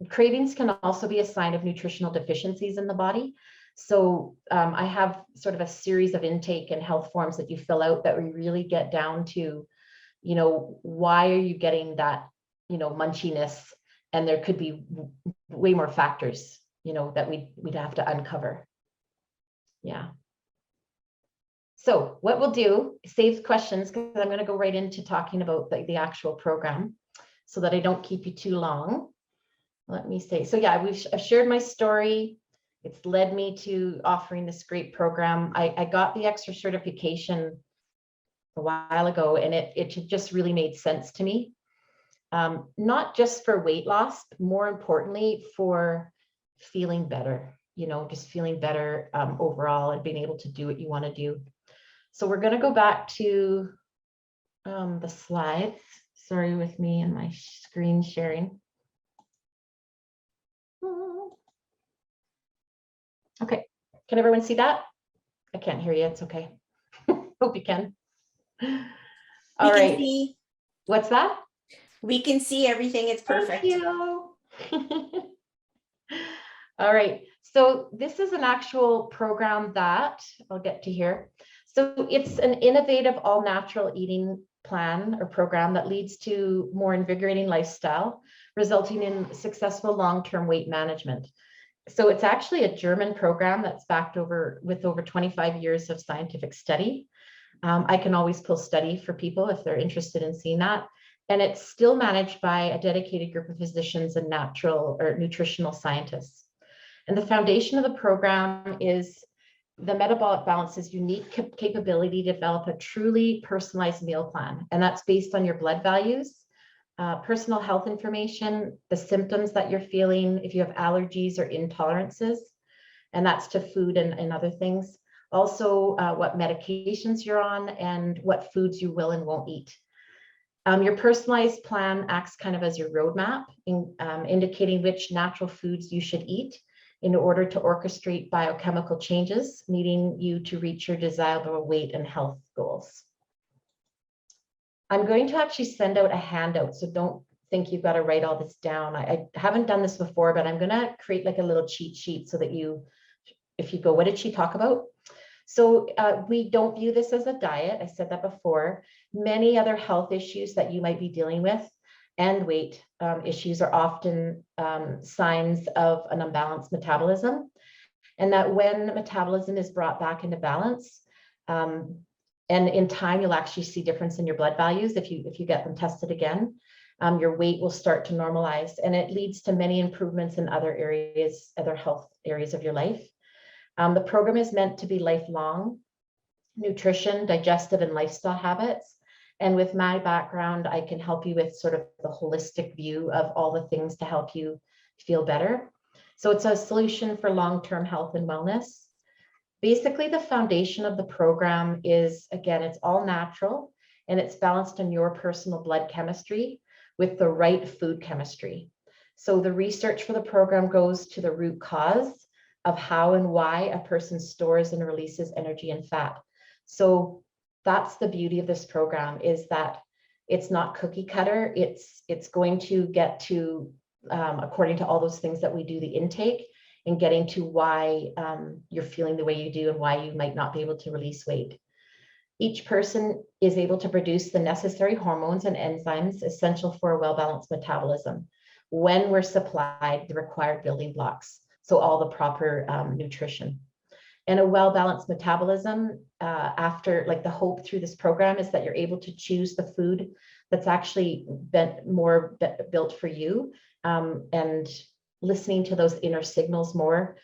Cravings can also be a sign of nutritional deficiencies in the body. So I have sort of a series of intake and health forms that you fill out that we really get down to, why are you getting that, munchiness? And there could be way more factors, that we'd have to uncover. Yeah. So what we'll do, save questions, because I'm going to go right into talking about the actual program so that I don't keep you too long. Let me say, so yeah, I've shared my story. It's led me to offering this great program. I got the extra certification a while ago, and it just really made sense to me. Not just for weight loss, but more importantly for feeling better, just feeling better overall and being able to do what you want to do. So we're going to go back to the slides. Sorry with me and my screen sharing. Okay, can everyone see that? I can't hear you, it's okay. Hope you can. All right. See. What's that? We can see everything, it's perfect. Thank you. All right, so this is an actual program that I'll get to here. So it's an innovative all natural eating plan or program that leads to more invigorating lifestyle, resulting in successful long-term weight management. So it's actually a German program that's backed with over 25 years of scientific study. I can always pull study for people if they're interested in seeing that. And it's still managed by a dedicated group of physicians and natural or nutritional scientists. And the foundation of the program is the Metabolic Balance's unique capability to develop a truly personalized meal plan. And that's based on your blood values, personal health information, the symptoms that you're feeling, if you have allergies or intolerances, and that's to food and other things. Also, what medications you're on and what foods you will and won't eat. Your personalized plan acts kind of as your roadmap, indicating which natural foods you should eat in order to orchestrate biochemical changes, needing you to reach your desirable weight and health goals. I'm going to actually send out a handout, so don't think you've got to write all this down. I haven't done this before, but I'm going to create like a little cheat sheet so that if you go, what did she talk about? So we don't view this as a diet. I said that before. Many other health issues that you might be dealing with and weight issues are often signs of an unbalanced metabolism. And that when metabolism is brought back into balance, and in time, you'll actually see difference in your blood values if you get them tested again. Your weight will start to normalize, and it leads to many improvements in other areas, other health areas of your life. The program is meant to be lifelong. Nutrition, digestive, and lifestyle habits. And with my background, I can help you with sort of the holistic view of all the things to help you feel better. So it's a solution for long-term health and wellness. Basically, the foundation of the program is, again, it's all natural and it's balanced on your personal blood chemistry with the right food chemistry. So the research for the program goes to the root cause of how and why a person stores and releases energy and fat. So that's the beauty of this program, is that it's not cookie cutter. It's going to get to, according to all those things that we do, the intake, and getting to why you're feeling the way you do and why you might not be able to release weight. Each person is able to produce the necessary hormones and enzymes essential for a well-balanced metabolism when we're supplied the required building blocks. So all the proper nutrition. And a well-balanced metabolism, after, like, the hope through this program is that you're able to choose the food that's actually built for you, and listening to those inner signals more.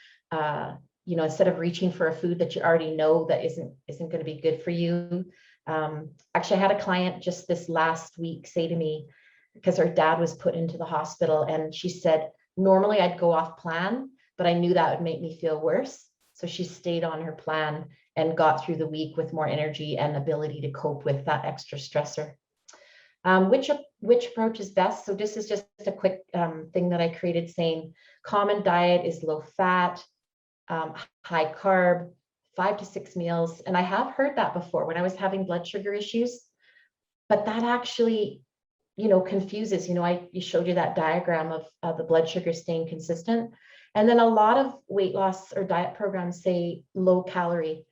Instead of reaching for a food that you already know that isn't going to be good for you. Actually, I had a client just this last week say to me, because her dad was put into the hospital, and she said, normally I'd go off plan, but I knew that would make me feel worse. So she stayed on her plan and got through the week with more energy and ability to cope with that extra stressor. Which approach is best? So this is just a quick thing that I created, saying common diet is low fat, high carb, 5 to 6 meals. And I have heard that before when I was having blood sugar issues, but that actually, confuses. You showed you that diagram of the blood sugar staying consistent. And then a lot of weight loss or diet programs say low calorie.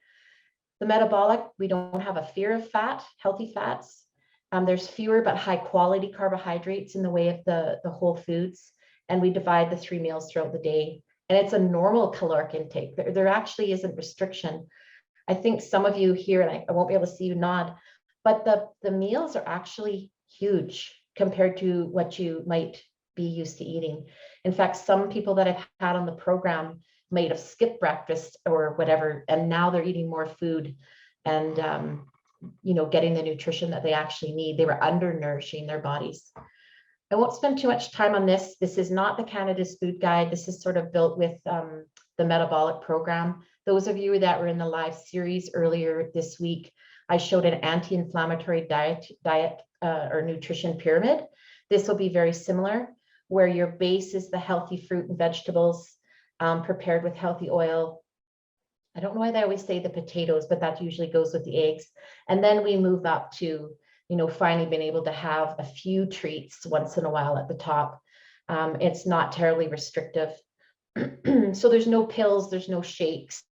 The metabolic, we don't have a fear of fat, healthy fats. There's fewer but high quality carbohydrates in the way of the whole foods. And we divide the 3 meals throughout the day. And it's a normal caloric intake. There actually isn't restriction. I think some of you here, and I won't be able to see you nod, but the meals are actually huge compared to what you might be used to eating. In fact, some people that I've had on the program might have skipped breakfast or whatever, and now they're eating more food and getting the nutrition that they actually need. They were undernourishing their bodies. I won't spend too much time on this. This is not the Canada's Food Guide. This is sort of built with the metabolic program. Those of you that were in the live series earlier this week, I showed an anti-inflammatory diet or nutrition pyramid. This will be very similar, where your base is the healthy fruit and vegetables prepared with healthy oil. I don't know why they always say the potatoes, but that usually goes with the eggs. And then we move up to, finally being able to have a few treats once in a while at the top. It's not terribly restrictive. So there's no pills, there's no shakes.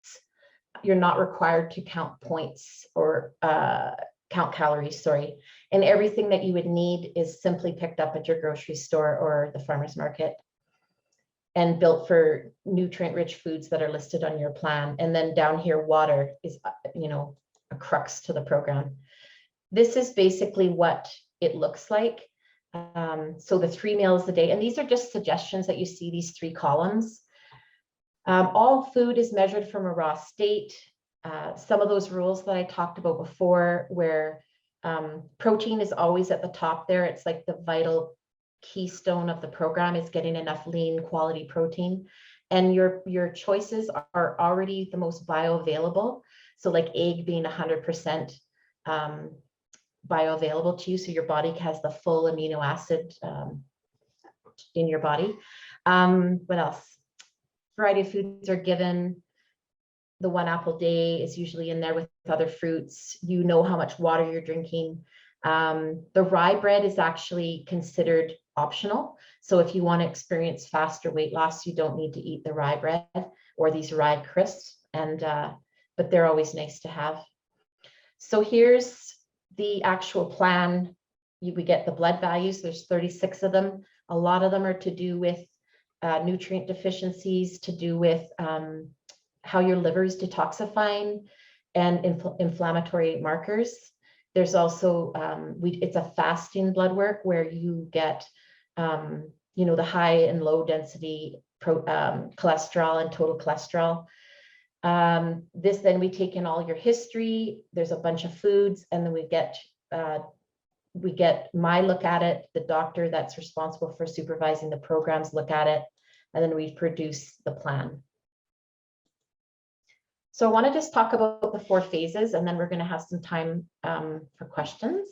You're not required to count points or count calories, sorry. And everything that you would need is simply picked up at your grocery store or the farmer's market, and built for nutrient-rich foods that are listed on your plan. And then down here, water is, a crux to the program. This is basically what it looks like. So the 3 meals a day, and these are just suggestions that you see, these 3 columns. All food is measured from a raw state. Some of those rules that I talked about before, where protein is always at the top there. It's like the vital keystone of the program, is getting enough lean quality protein. And your choices are already the most bioavailable. So like egg being 100% bioavailable to you. So your body has the full amino acid in your body. What else? Variety of foods are given. The 1 apple a day is usually in there with other fruits. You know how much water you're drinking. The rye bread is actually considered optional. So if you want to experience faster weight loss, you don't need to eat the rye bread or these rye crisps. But they're always nice to have. So here's the actual plan. We get the blood values. There's 36 of them. A lot of them are to do with nutrient deficiencies, to do with how your liver is detoxifying, and inflammatory markers. There's also, it's a fasting blood work where you get, the high and low density cholesterol and total cholesterol. Then we take in all your history. There's a bunch of foods, and then we get my look at it. The doctor that's responsible for supervising the programs look at it. and then we produce the plan. So I want to just talk about the 4 phases, and then we're going to have some time for questions.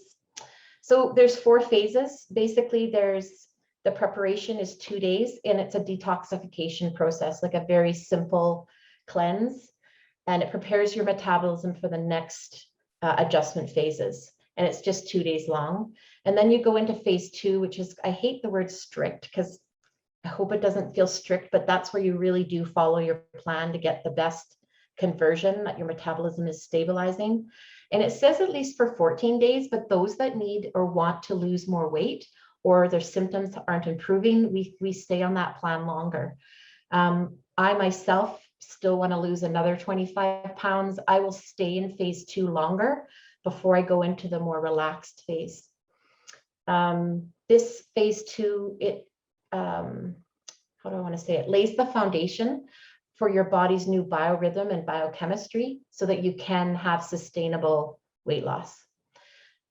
So there's 4 phases. Basically, there's the preparation is 2 days, and it's a detoxification process, like a very simple cleanse, and it prepares your metabolism for the next adjustment phases. And it's just 2 days long. And then you go into phase 2, which is, I hate the word strict because I hope it doesn't feel strict, but that's where you really do follow your plan to get the best conversion, that your metabolism is stabilizing. And it says at least for 14 days, but those that need or want to lose more weight or their symptoms aren't improving, we stay on that plan longer. I myself still want to lose another 25 pounds. I will stay in phase 2 longer before I go into the more relaxed phase. This phase 2, how do I want to say it, lays the foundation for your body's new biorhythm and biochemistry so that you can have sustainable weight loss.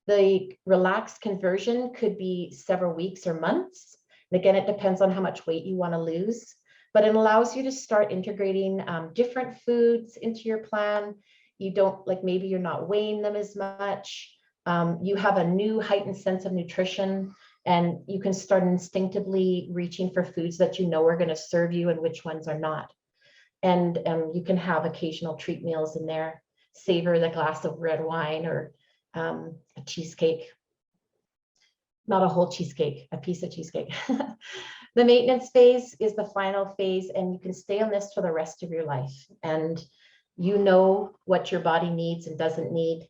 The relaxed conversion could be several weeks or months. And again, it depends on how much weight you want to lose, but it allows you to start integrating different foods into your plan. You don't, like, maybe you're not weighing them as much. You have a new heightened sense of nutrition, and you can start instinctively reaching for foods that you know are going to serve you and which ones are not. And you can have occasional treat meals in there, savor the glass of red wine or a cheesecake. Not a whole cheesecake, a piece of cheesecake. The maintenance phase is the final phase, and you can stay on this for the rest of your life. And you know what your body needs and doesn't need.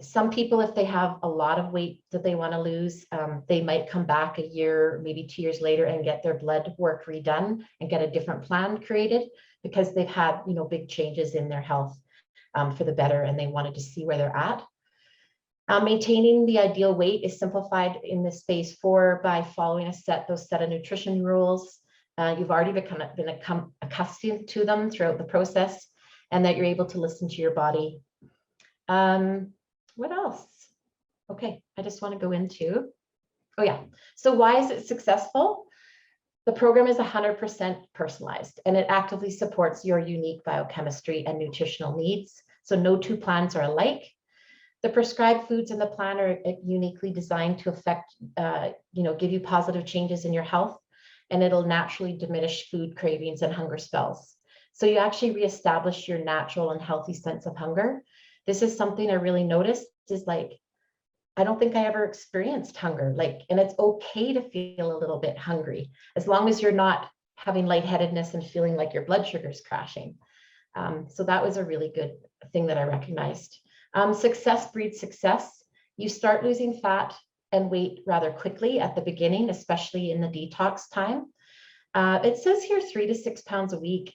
Some people, if they have a lot of weight that they want to lose, they might come back a year, maybe 2 years later, and get their blood work redone and get a different plan created because they've had, you know, big changes in their health for the better, and they wanted to see where they're at. Maintaining the ideal weight is simplified in this phase 4 by following those set of nutrition rules. You've already become accustomed to them throughout the process, and that you're able to listen to your body. What else? Okay, I just want to go into, oh yeah. So why is it successful? The program is 100% personalized, and it actively supports your unique biochemistry and nutritional needs. So no 2 plans are alike. The prescribed foods in the plan are uniquely designed to affect, give you positive changes in your health, and it'll naturally diminish food cravings and hunger spells. So you actually reestablish your natural and healthy sense of hunger. This is something I really noticed is, like, I don't think I ever experienced hunger, and it's okay to feel a little bit hungry as long as you're not having lightheadedness and feeling like your blood sugar is crashing. So that was a really good thing that I recognized. Success breeds success. You start losing fat and weight rather quickly at the beginning, especially in the detox time. It says here 3 to 6 pounds a week.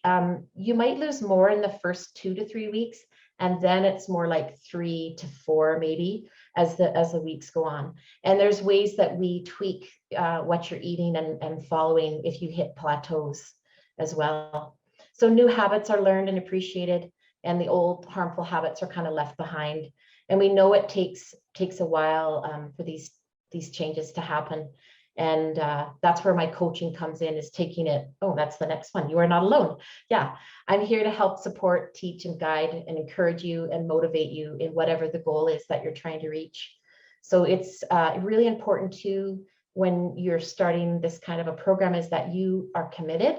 You might lose more in the first 2 to 3 weeks, and then it's more like 3 to 4 maybe as the weeks go on. And there's ways that we tweak what you're eating and following if you hit plateaus as well. So new habits are learned and appreciated, and the old harmful habits are kind of left behind. And we know it takes a while for these changes to happen. And that's where my coaching comes in, is taking it. Oh, that's the next one. You are not alone. Yeah, I'm here to help support, teach, and guide and encourage you and motivate you in whatever the goal is that you're trying to reach. So it's really important too, when you're starting this kind of a program, is that you are committed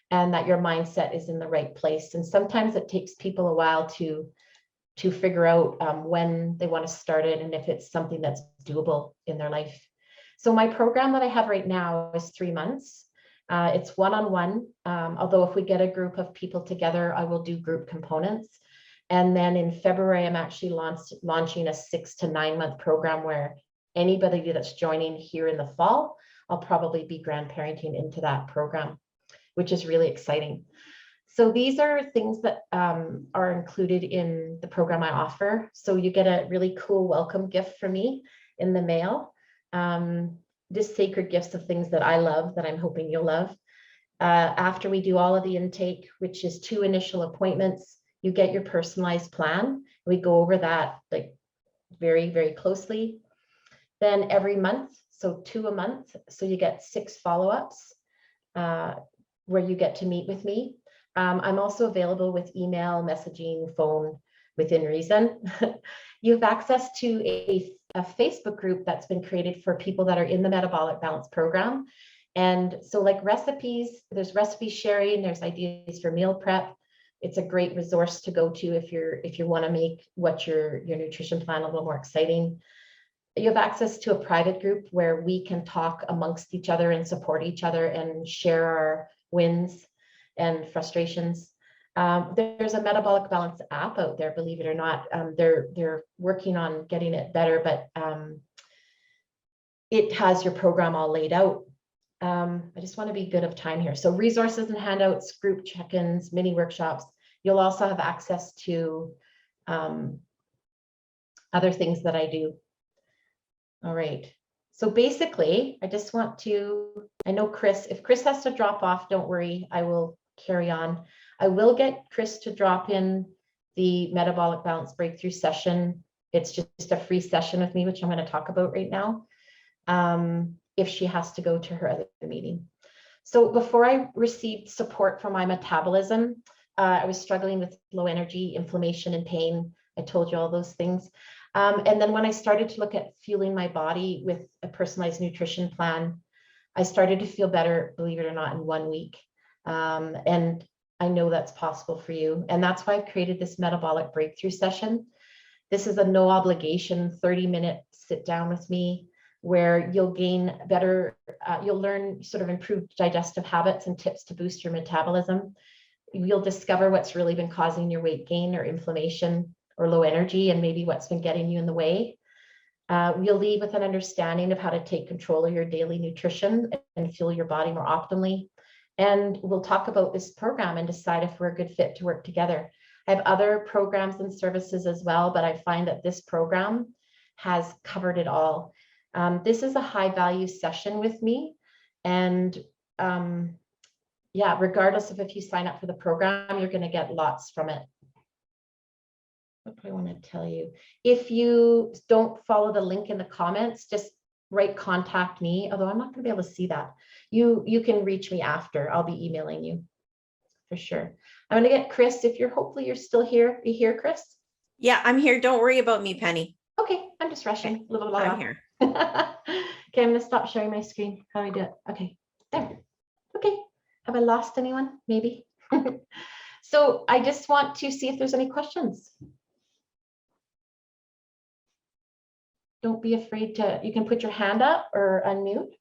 and that your mindset is in the right place. And sometimes it takes people a while to figure out when they want to start it and if it's something that's doable in their life. So my program that I have right now is 3 months. It's one-on-one, although if we get a group of people together, I will do group components. And then in February, I'm actually launching a 6 to 9 month program where anybody that's joining here in the fall, I'll probably be grandparenting into that program, which is really exciting. So these are things that are included in the program I offer. So you get a really cool welcome gift from me in the mail. Just sacred gifts of things that I love, that I'm hoping you'll love. After we do all of the intake, which is 2 initial appointments, you get your personalized plan. We go over that like very, very closely. Then every month, so 2 a month, so you get 6 follow-ups. where you get to meet with me. I'm also available with email, messaging, phone, within reason. You have access to a Facebook group that's been created for people that are in the Metabolic Balance program. And so like recipes, there's recipe sharing, there's ideas for meal prep. It's a great resource to go to if you want to make what your nutrition plan a little more exciting. You have access to a private group where we can talk amongst each other and support each other and share our wins and frustrations. There's a Metabolic Balance app out there, believe it or not. They're working on getting it better, but it has your program all laid out. I just want to be good of time here. So resources and handouts, group check-ins, mini workshops. You'll also have access to other things that I do. All right. So basically, I just want to, I know Chris, if Chris has to drop off, don't worry, I will carry on. I will get Chris to drop in the Metabolic Balance Breakthrough session. It's just a free session with me, which I'm going to talk about right now, if she has to go to her other meeting. So before I received support for my metabolism, I was struggling with low energy, inflammation, and pain. I told you all those things. And then when I started to look at fueling my body with a personalized nutrition plan, I started to feel better, believe it or not, in 1 week. And I know that's possible for you. And that's why I've created this metabolic breakthrough session. This is a no obligation 30-minute sit down with me where you'll gain better, you'll learn sort of improved digestive habits and tips to boost your metabolism. You'll discover what's really been causing your weight gain or inflammation or low energy, and maybe what's been getting you in the way. We'll leave with an understanding of how to take control of your daily nutrition and fuel your body more optimally. And we'll talk about this program and decide if we're a good fit to work together. I have other programs and services as well, but I find that this program has covered it all. This is a high value session with me. And yeah, regardless of if you sign up for the program, you're going to get lots from it. What do I want to tell you? If you don't follow the link in the comments, just write contact me, although I'm not going to be able to see that. You can reach me after. I'll be emailing you for sure. I'm going to get Chris. If hopefully you're still here. Are you here, Chris? Yeah, I'm here. Don't worry about me, Penny. Okay, I'm just rushing. Okay. Blah, blah, blah. I'm here. Okay, I'm going to stop sharing my screen. How do I do it? Okay, there. Okay, have I lost anyone? Maybe. So I just want to see if there's any questions. Don't be afraid to, you can put your hand up or unmute.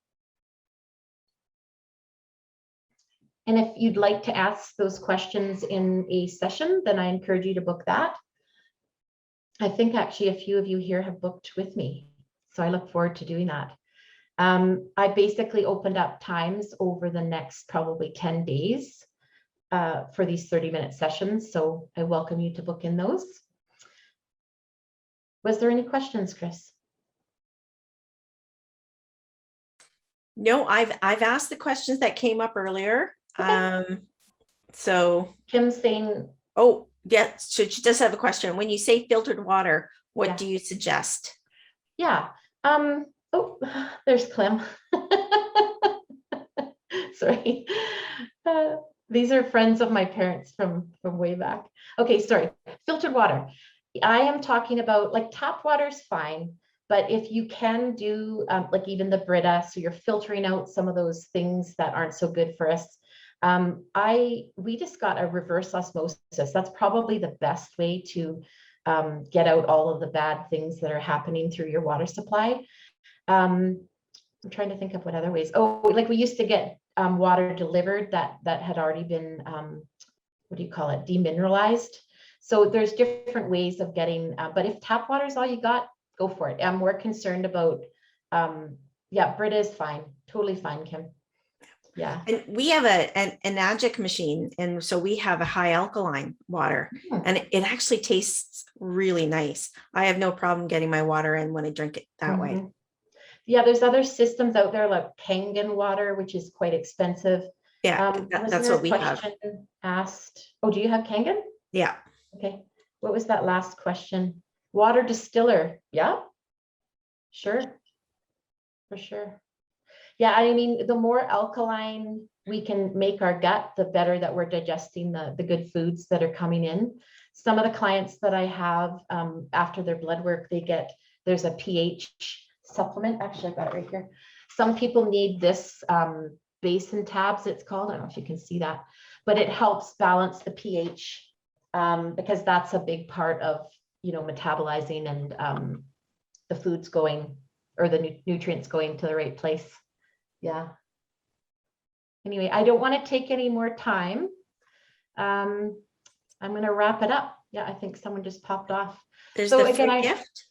And if you'd like to ask those questions in a session, then I encourage you to book that. I think actually a few of you here have booked with me, so I look forward to doing that. I basically opened up times over the next probably 10 days for these 30-minute sessions, so I welcome you to book in those. Was there any questions, Chris? No, I've asked the questions that came up earlier. Okay. So Kim's saying, oh yeah, so she does have a question. When you say filtered water, what yeah. do you suggest? Yeah. Oh, there's Clem. Sorry. These are friends of my parents from way back. Okay, sorry. Filtered water. I am talking about, like, tap water is fine, but if you can do like even the Brita, so you're filtering out some of those things that aren't so good for us. We just got a reverse osmosis. That's probably the best way to get out all of the bad things that are happening through your water supply. I'm trying to think of what other ways. Oh, like we used to get water delivered that had already been, what do you call it, demineralized. So there's different ways of getting, but if tap water is all you got, go for it. I'm more concerned about, yeah, Brita is fine, totally fine, Kim. Yeah. And we have an Agic machine, and so we have a high alkaline water, and it actually tastes really nice. I have no problem getting my water in when I drink it that way. Yeah, there's other systems out there like Kangen water, which is quite expensive. Yeah, that's what we have. Asked, oh, do you have Kangen? Yeah. Okay. What was that last question? Water distiller. Yeah, sure. For sure. Yeah, I mean, the more alkaline we can make our gut, the better that we're digesting the good foods that are coming in. Some of the clients that I have after their blood work, there's a pH supplement. Actually, I've got it right here. Some people need this basin tabs, it's called. I don't know if you can see that, but it helps balance the pH because that's a big part of, metabolizing and the foods going, or the nutrients going to the right place. Yeah. Anyway, I don't want to take any more time. I'm going to wrap it up. Yeah, I think someone just popped off. There's So the again, free gift.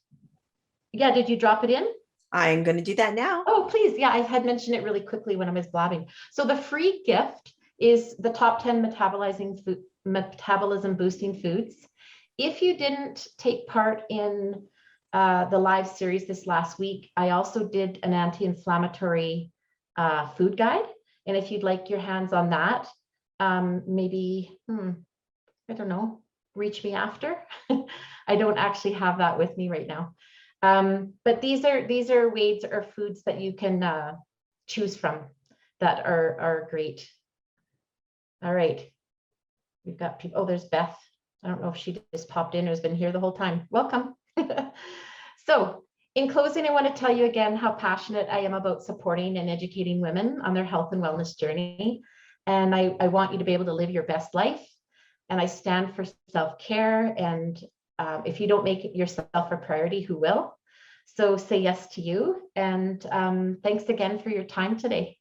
Yeah, did you drop it in? I'm going to do that now. Oh, please. Yeah, I had mentioned it really quickly when I was blabbing. So the free gift is the top 10 metabolism boosting foods. If you didn't take part in the live series this last week, I also did an anti-inflammatory food guide. And if you'd like your hands on that, maybe, I don't know, reach me after. I don't actually have that with me right now. But these are weights or foods that you can choose from that are great. All right. We've got people. Oh, there's Beth. I don't know if she just popped in or has been here the whole time. Welcome. So in closing, I want to tell you again how passionate I am about supporting and educating women on their health and wellness journey. And I want you to be able to live your best life. And I stand for self-care. And if you don't make yourself a priority, who will? So say yes to you. And thanks again for your time today.